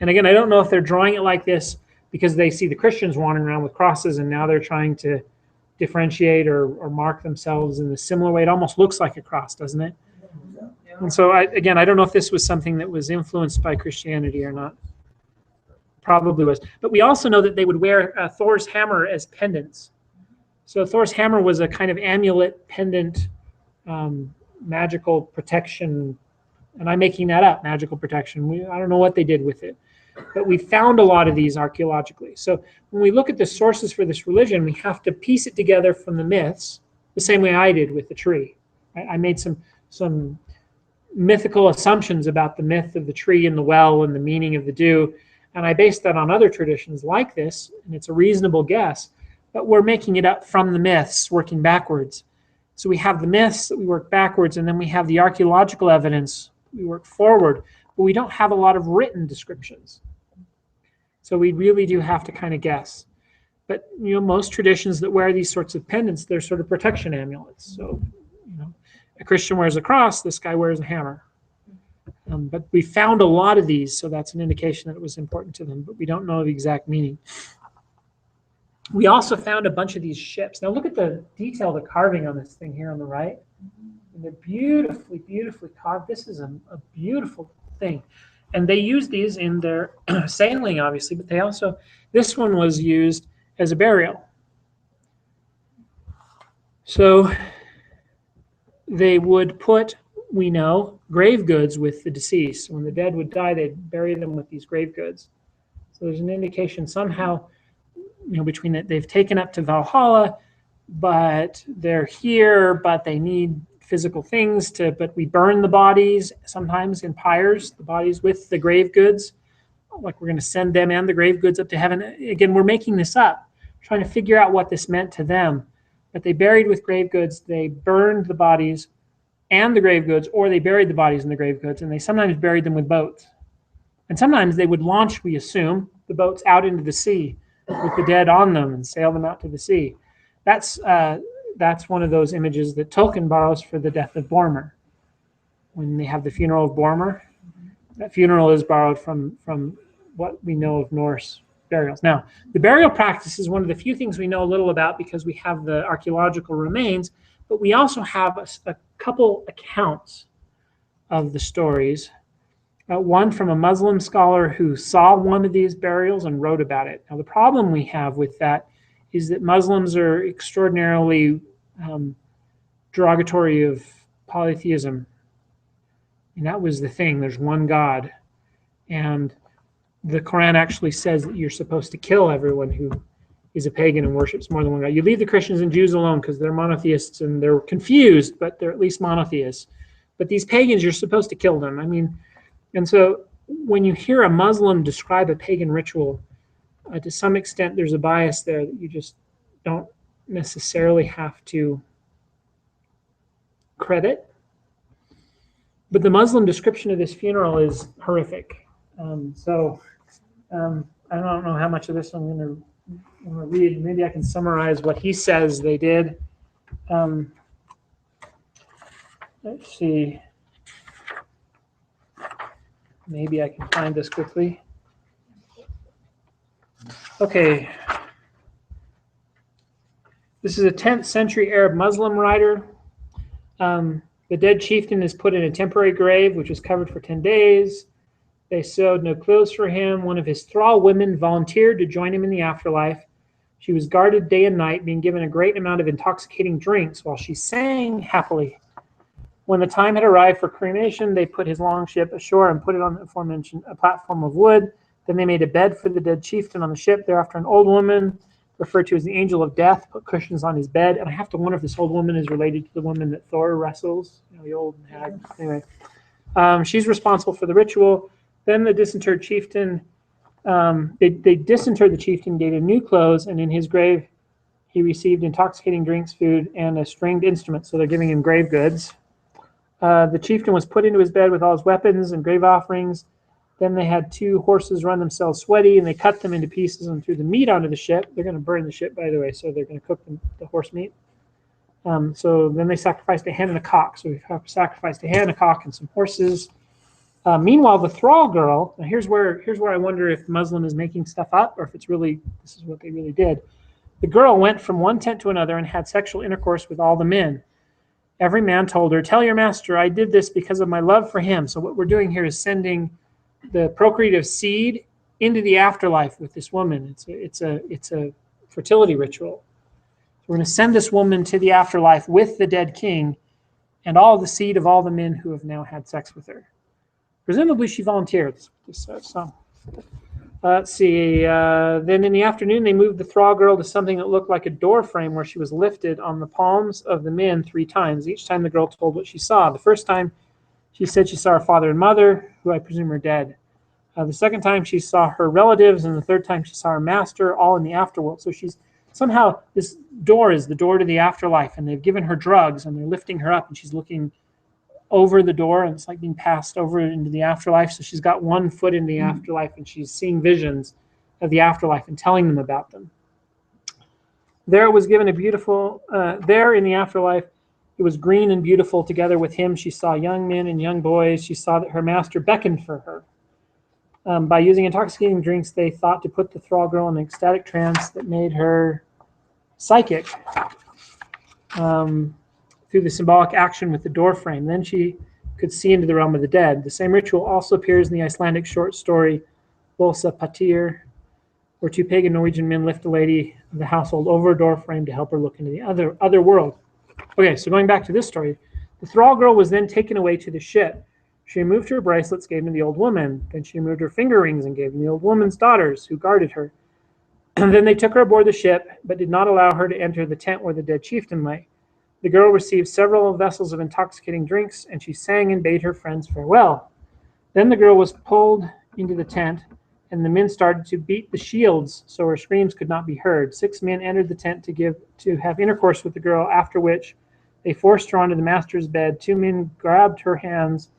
And again, I don't know if they're drawing it like this because they see the Christians wandering around with crosses and now they're trying to differentiate or mark themselves in a similar way. It almost looks like a cross, doesn't it? And so I don't know if this was something that was influenced by Christianity or not. Probably was. But we also know that they would wear Thor's hammer as pendants. So Thor's hammer was a kind of amulet, pendant, magical protection. And I'm making that up, magical protection. I don't know what they did with it. But we found a lot of these archaeologically. So when we look at the sources for this religion, we have to piece it together from the myths, the same way I did with the tree. I made some mythical assumptions about the myth of the tree and the well and the meaning of the dew. And I based that on other traditions like this, and it's a reasonable guess. But we're making it up from the myths, working backwards. So we have the myths that we work backwards, and then we have the archaeological evidence we work forward, but we don't have a lot of written descriptions. So we really do have to kind of guess. But most traditions that wear these sorts of pendants, they're sort of protection amulets. So a Christian wears a cross, this guy wears a hammer. But we found a lot of these, so that's an indication that it was important to them, but we don't know the exact meaning. We also found a bunch of these ships. Now look at the detail, the carving on this thing here on the right. And they're beautifully, beautifully carved. This is a beautiful thing. And they use these in their sailing, obviously, but they also, this one was used as a burial. So they would put, we know, grave goods with the deceased. When the dead would die, they'd bury them with these grave goods. So there's an indication somehow, between that they've taken up to Valhalla, but they're here, but they need physical things but we burn the bodies sometimes in pyres, the bodies with the grave goods like we're going to send them and the grave goods up to heaven. Again, we're making this up, trying to figure out what this meant to them. But they buried with grave goods, they burned the bodies and the grave goods, or they buried the bodies and the grave goods, and they sometimes buried them with boats. And sometimes they would launch, we assume, the boats out into the sea with the dead on them and sail them out to the sea. That's one of those images that Tolkien borrows for the death of Boromir. When they have the funeral of Boromir, that funeral is borrowed from what we know of Norse burials. Now, the burial practice is one of the few things we know a little about because we have the archaeological remains, but we also have a couple accounts of the stories. One from a Muslim scholar who saw one of these burials and wrote about it. Now, the problem we have with that is that Muslims are extraordinarily derogatory of polytheism. And that was the thing. There's one God. And the Quran actually says that you're supposed to kill everyone who is a pagan and worships more than one God. You leave the Christians and Jews alone because they're monotheists and they're confused, but they're at least monotheists. But these pagans, you're supposed to kill them. I mean, and so when you hear a Muslim describe a pagan ritual, to some extent there's a bias there that you just don't necessarily have to credit. But the Muslim description of this funeral is horrific. I don't know how much of this I'm going to read. Maybe I can summarize what he says they did. Let's see. Maybe I can find this quickly. Okay. This is a 10th century Arab Muslim writer. The dead chieftain is put in a temporary grave, which was covered for 10 days. They sewed no clothes for him. One of his thrall women volunteered to join him in the afterlife. She was guarded day and night, being given a great amount of intoxicating drinks while she sang happily. When the time had arrived for cremation, they put his long ship ashore and put it on the aforementioned platform of wood. Then they made a bed for the dead chieftain on the ship. Thereafter, an old woman, referred to as the angel of death, put cushions on his bed. And I have to wonder if this old woman is related to the woman that Thor wrestles, the old hag. Anyway, she's responsible for the ritual. Then the disinterred chieftain, they disinterred the chieftain, gave him new clothes, and in his grave he received intoxicating drinks, food, and a stringed instrument. So they're giving him grave goods. The chieftain was put into his bed with all his weapons and grave offerings. Then they had 2 horses run themselves sweaty, and they cut them into pieces and threw the meat onto the ship. They're going to burn the ship, by the way, so they're going to cook the horse meat. So then they sacrificed a hen and a cock. So we sacrificed a hen, a cock, and some horses. Meanwhile, the thrall girl, now here's where I wonder if Muslim is making stuff up or if it's really, this is what they really did. The girl went from one tent to another and had sexual intercourse with all the men. Every man told her, "Tell your master I did this because of my love for him." So what we're doing here is sending the procreative seed into the afterlife with this woman. It's a fertility ritual. So we're going to send this woman to the afterlife with the dead king and all the seed of all the men who have now had sex with her. Presumably she volunteered. Let's see. Then in the afternoon, they moved the thrall girl to something that looked like a door frame where she was lifted on the palms of the men 3 times. Each time the girl told what she saw. The first time she said she saw her father and mother, who I presume are dead. The second time she saw her relatives, and the third time she saw her master, all in the afterworld. So she's somehow, this door is the door to the afterlife, and they've given her drugs, and they're lifting her up, and she's looking over the door, and it's like being passed over into the afterlife. So she's got one foot in the afterlife, and she's seeing visions of the afterlife and telling them about them. There was given a beautiful, there in the afterlife, it was green and beautiful. Together with him, she saw young men and young boys. She saw that her master beckoned for her. By using intoxicating drinks, they thought to put the thrall girl in an ecstatic trance that made her psychic. Through the symbolic action with the door frame. Then she could see into the realm of the dead. The same ritual also appears in the Icelandic short story Bolsa Patir, where 2 pagan Norwegian men lift a lady of the household over a door frame to help her look into the other world. Okay, so going back to this story, the thrall girl was then taken away to the ship. She removed her bracelets, gave them to the old woman. Then she removed her finger rings and gave them to the old woman's daughters, who guarded her. And then they took her aboard the ship, but did not allow her to enter the tent where the dead chieftain lay. The girl received several vessels of intoxicating drinks, and she sang and bade her friends farewell. Then the girl was pulled into the tent, and the men started to beat the shields so her screams could not be heard. 6 men entered the tent to have intercourse with the girl, after which they forced her onto the master's bed. 2 men grabbed her hands,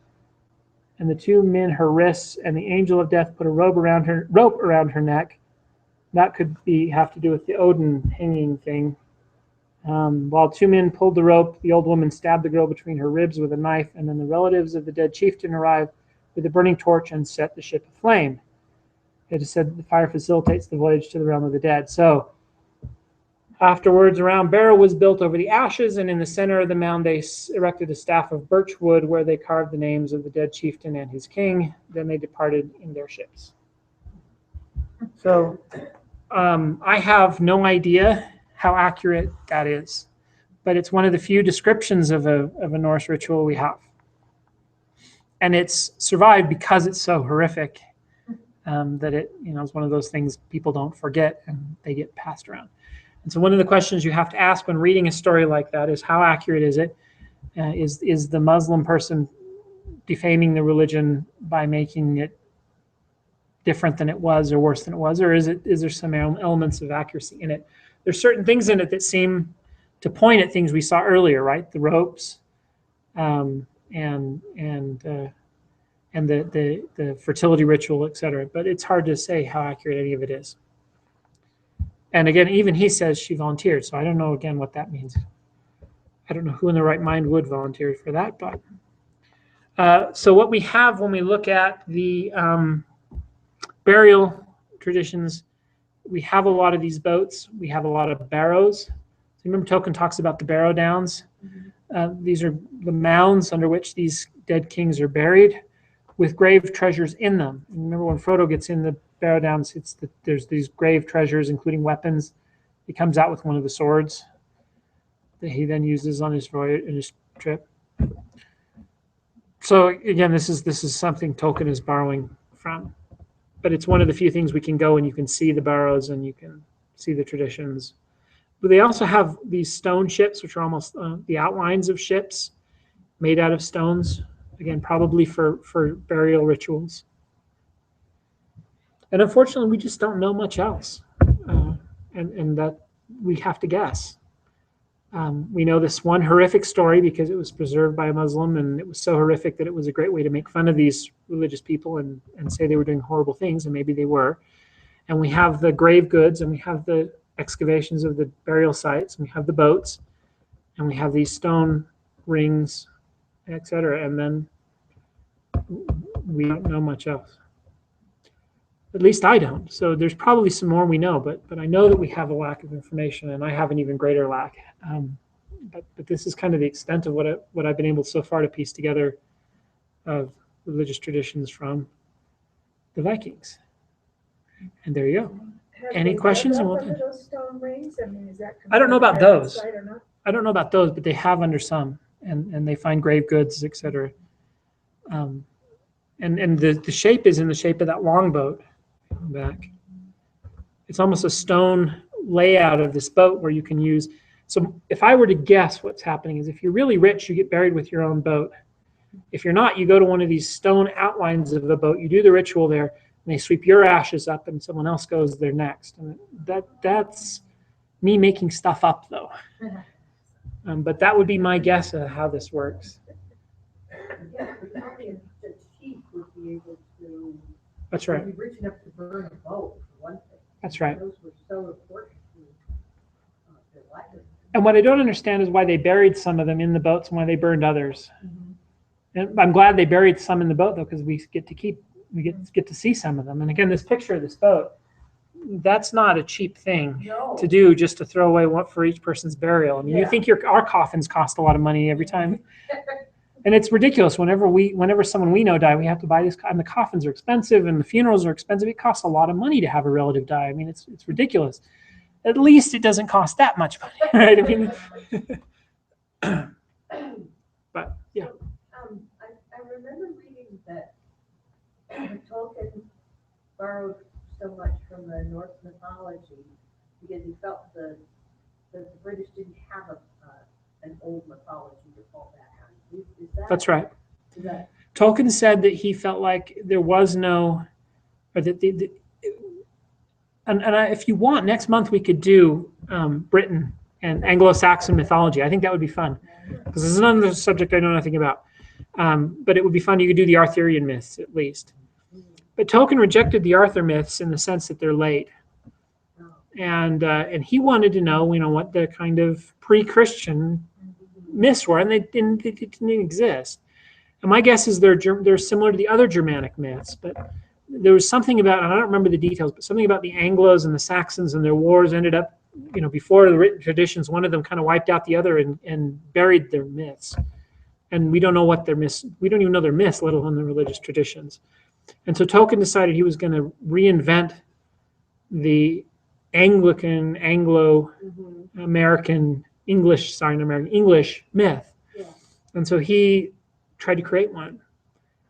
and the 2 men her wrists, and the angel of death put a rope around her neck. That could have to do with the Odin hanging thing. While 2 men pulled the rope, the old woman stabbed the girl between her ribs with a knife, and then the relatives of the dead chieftain arrived with a burning torch and set the ship aflame. It is said that the fire facilitates the voyage to the realm of the dead. So afterwards, a round barrel was built over the ashes, and in the center of the mound they erected a staff of birch wood where they carved the names of the dead chieftain and his king. Then they departed in their ships. So I have no idea how accurate that is, but it's one of the few descriptions of a Norse ritual we have. And it's survived because it's so horrific that it is one of those things people don't forget and they get passed around. And so one of the questions you have to ask when reading a story like that is, how accurate is it? Is the Muslim person defaming the religion by making it different than it was or worse than it was, or is there some elements of accuracy in it? There's certain things in it that seem to point at things we saw earlier, right? The ropes, and the fertility ritual, etc. But it's hard to say how accurate any of it is. And again, even he says she volunteered, so I don't know again what that means. I don't know who in their right mind would volunteer for that, but so what we have when we look at the burial traditions, we have a lot of these boats. We have a lot of barrows. So remember, Tolkien talks about the barrow downs. These are the mounds under which these dead kings are buried, with grave treasures in them. And remember, when Frodo gets in the barrow downs, there's these grave treasures, including weapons. He comes out with one of the swords that he then uses on his voyage, in his trip. So again, this is something Tolkien is borrowing from. But it's one of the few things we can go and you can see the barrows and you can see the traditions. But they also have these stone ships, which are almost the outlines of ships made out of stones. Again, probably for burial rituals. And unfortunately, we just don't know much else. And that we have to guess. We know this one horrific story because it was preserved by a Muslim, and it was so horrific that it was a great way to make fun of these religious people and say they were doing horrible things, and maybe they were. And we have the grave goods, and we have the excavations of the burial sites, and we have the boats, and we have these stone rings, etc. And then we don't know much else. At least I don't. So there's probably some more we know, but I know that we have a lack of information, and I have an even greater lack. But this is kind of the extent of what I've been able so far to piece together of religious traditions from the Vikings. And there you go. Any questions? Those stone rings? I mean, is that I don't know about those. or not? I don't know about those, but they have under some, and they find grave goods, etc. And the shape is in the shape of that longboat back. It's almost a stone layout of this boat where you can use. So if I were to guess, what's happening is, if you're really rich, you get buried with your own boat. If you're not, you go to one of these stone outlines of the boat, you do the ritual there, and they sweep your ashes up, and someone else goes there next. And that's me making stuff up, though. But that would be my guess of how this works. Yeah, but only the chief would be able to. That's right. Be rich enough to burn a boat, for one thing. That's right. Those were so important to their livelihood. And what I don't understand is why they buried some of them in the boats and why they burned others. And I'm glad they buried some in the boat, though, because we get to see some of them. And again, this picture of this boat, that's not a cheap thing to do, just to throw away one for each person's burial. I mean, you think our coffins cost a lot of money every time. And it's ridiculous. Whenever someone we know die, we have to buy these, and the coffins are expensive and the funerals are expensive. It costs a lot of money to have a relative die. I mean, it's ridiculous. At least it doesn't cost that much money, right? I mean, but yeah. I remember reading that Tolkien borrowed so much from the Norse mythology because he felt the British didn't have an old mythology to fall back on. Is that? That's right. Tolkien said that he felt like there was no or if you want, next month we could do Britain and Anglo-Saxon mythology. I think that would be fun, because this is another subject I know nothing about. But it would be fun. You could do the Arthurian myths at least. But Tolkien rejected the Arthur myths in the sense that they're late, and he wanted to know, what the kind of pre-Christian myths were, and they didn't exist. And my guess is they're similar to the other Germanic myths, but there was something about, and I don't remember the details, but something about the Anglos and the Saxons and their wars ended up, before the written traditions, one of them kind of wiped out the other and buried their myths. And we don't know what their myths, we don't even know their myths, let alone the religious traditions. And so Tolkien decided he was going to reinvent the Anglican, Anglo-American, English myth. Yeah. And so he tried to create one.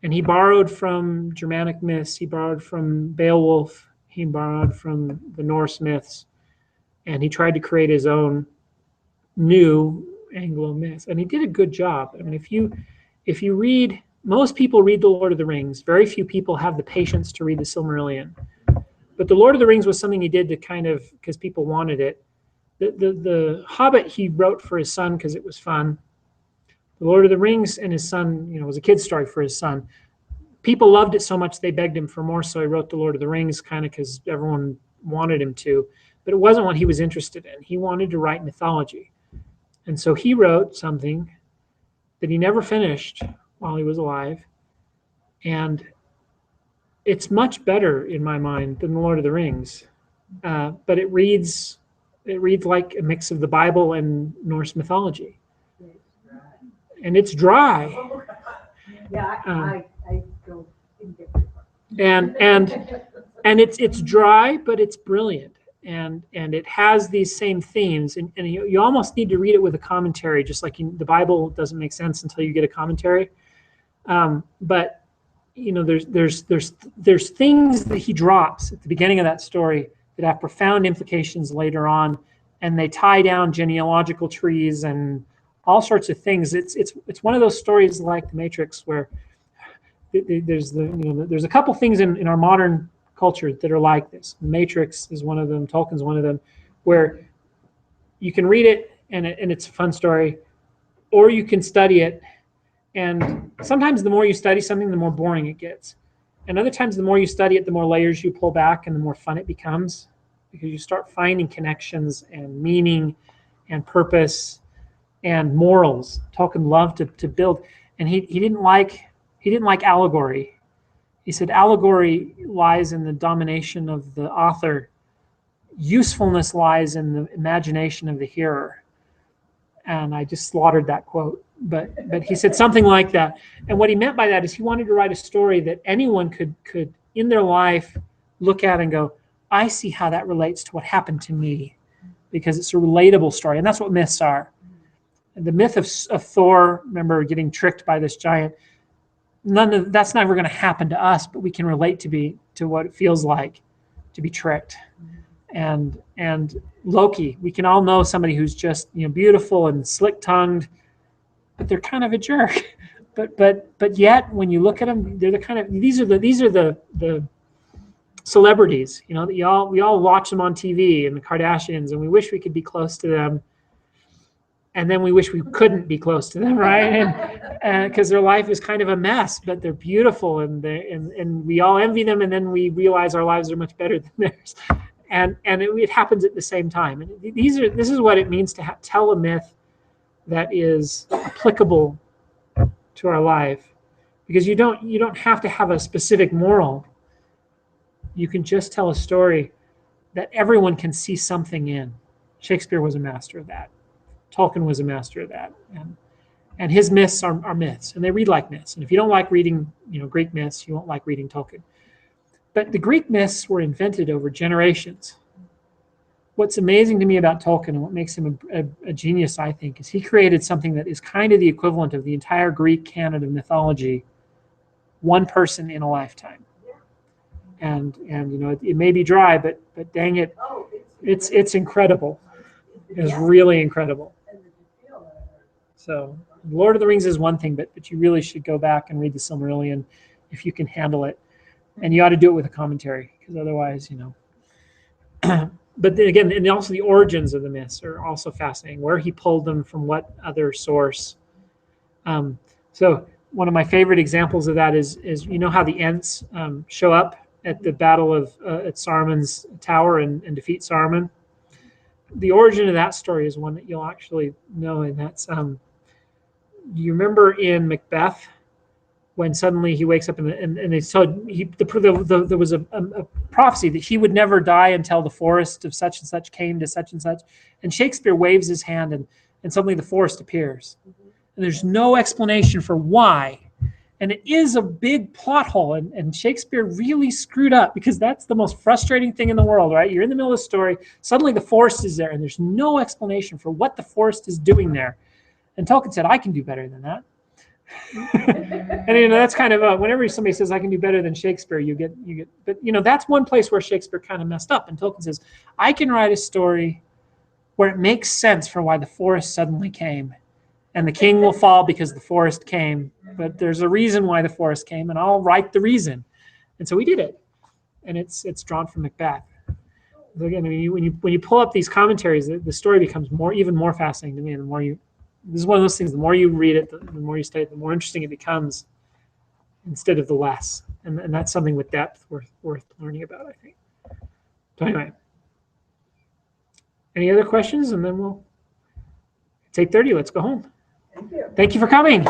And he borrowed from Germanic myths, he borrowed from Beowulf, he borrowed from the Norse myths, and he tried to create his own new Anglo myths. And he did a good job. I mean, if you read, most people read The Lord of the Rings. Very few people have the patience to read the Silmarillion. But The Lord of the Rings was something he did to kind of, because people wanted it. The Hobbit he wrote for his son because it was fun. The Lord of the Rings and his son, was a kid's story for his son. People loved it so much they begged him for more, so he wrote The Lord of the Rings kind of because everyone wanted him to. But it wasn't what he was interested in. He wanted to write mythology. And so he wrote something that he never finished while he was alive. And it's much better in my mind than The Lord of the Rings. But it reads like a mix of the Bible and Norse mythology. And it's dry. Yeah, I don't get it. And it's dry, but it's brilliant. And it has these same themes, and you almost need to read it with a commentary, just like the Bible doesn't make sense until you get a commentary. But there's things that he drops at the beginning of that story that have profound implications later on, and they tie down genealogical trees and all sorts of things. It's one of those stories like The Matrix where there's a couple things in our modern culture that are like this. Matrix is one of them. Tolkien's one of them, where you can read it and it's a fun story, or you can study it. And sometimes the more you study something, the more boring it gets. And other times, the more you study it, the more layers you pull back and the more fun it becomes, because you start finding connections and meaning and purpose and morals. Tolkien loved to build, and he didn't like allegory. He said allegory lies in the domination of the author. Usefulness lies in the imagination of the hearer. And I just slaughtered that quote, but he said something like that. And what he meant by that is he wanted to write a story that anyone could in their life look at and go, I see how that relates to what happened to me, because it's a relatable story. And that's what myths are. And the myth of Thor, remember getting tricked by this giant, that's never going to happen to us, but we can relate to what it feels like to be tricked. And Loki, we can all know somebody who's just beautiful and slick-tongued, but they're kind of a jerk. But yet when you look at them, they're the kind of these are the celebrities, that we all watch them on TV, and the Kardashians, and we wish we could be close to them. And then we wish we couldn't be close to them, right? And because their life is kind of a mess, but they're beautiful, and we all envy them, and then we realize our lives are much better than theirs. And it happens at the same time. And this is what it means to tell a myth that is applicable to our life, because you don't have to have a specific moral. You can just tell a story that everyone can see something in. Shakespeare was a master of that. Tolkien was a master of that, and his myths are myths, and they read like myths. And if you don't like reading, Greek myths, you won't like reading Tolkien. But the Greek myths were invented over generations. What's amazing to me about Tolkien, and what makes him a genius, I think, is he created something that is kind of the equivalent of the entire Greek canon of mythology, one person in a lifetime. And it may be dry, but dang it, it's incredible. It's really incredible. So Lord of the Rings is one thing, but you really should go back and read the Silmarillion if you can handle it. And you ought to do it with a commentary, because otherwise, But then again, and also the origins of the myths are also fascinating, where he pulled them from, what other source. So one of my favorite examples of that is how the Ents show up at the battle of at Saruman's tower and defeat Saruman. The origin of that story is one that you'll actually know, and that's you remember in Macbeth when suddenly he wakes up and they told there was a prophecy that he would never die until the forest of such and such came to such and such, and Shakespeare waves his hand and suddenly the forest appears, and there's no explanation for why, and it is a big plot hole, and Shakespeare really screwed up, because that's the most frustrating thing in the world, right? You're in the middle of the story, suddenly the forest is there, and there's no explanation for what the forest is doing there, and Tolkien said, I can do better than that. And that's kind of whenever somebody says I can do better than Shakespeare, you get. But that's one place where Shakespeare kind of messed up. And Tolkien says, I can write a story where it makes sense for why the forest suddenly came, and the king will fall because the forest came. But there's a reason why the forest came, and I'll write the reason. And so we did it, and it's drawn from Macbeth. Again, when you pull up these commentaries, the story becomes even more fascinating to me. And the more this is one of those things, the more you read it, the more you study it, the more interesting it becomes, instead of the less. And that's something with depth worth learning about, I think. So anyway, any other questions? And then we'll take 30. Let's go home. Thank you. Thank you for coming.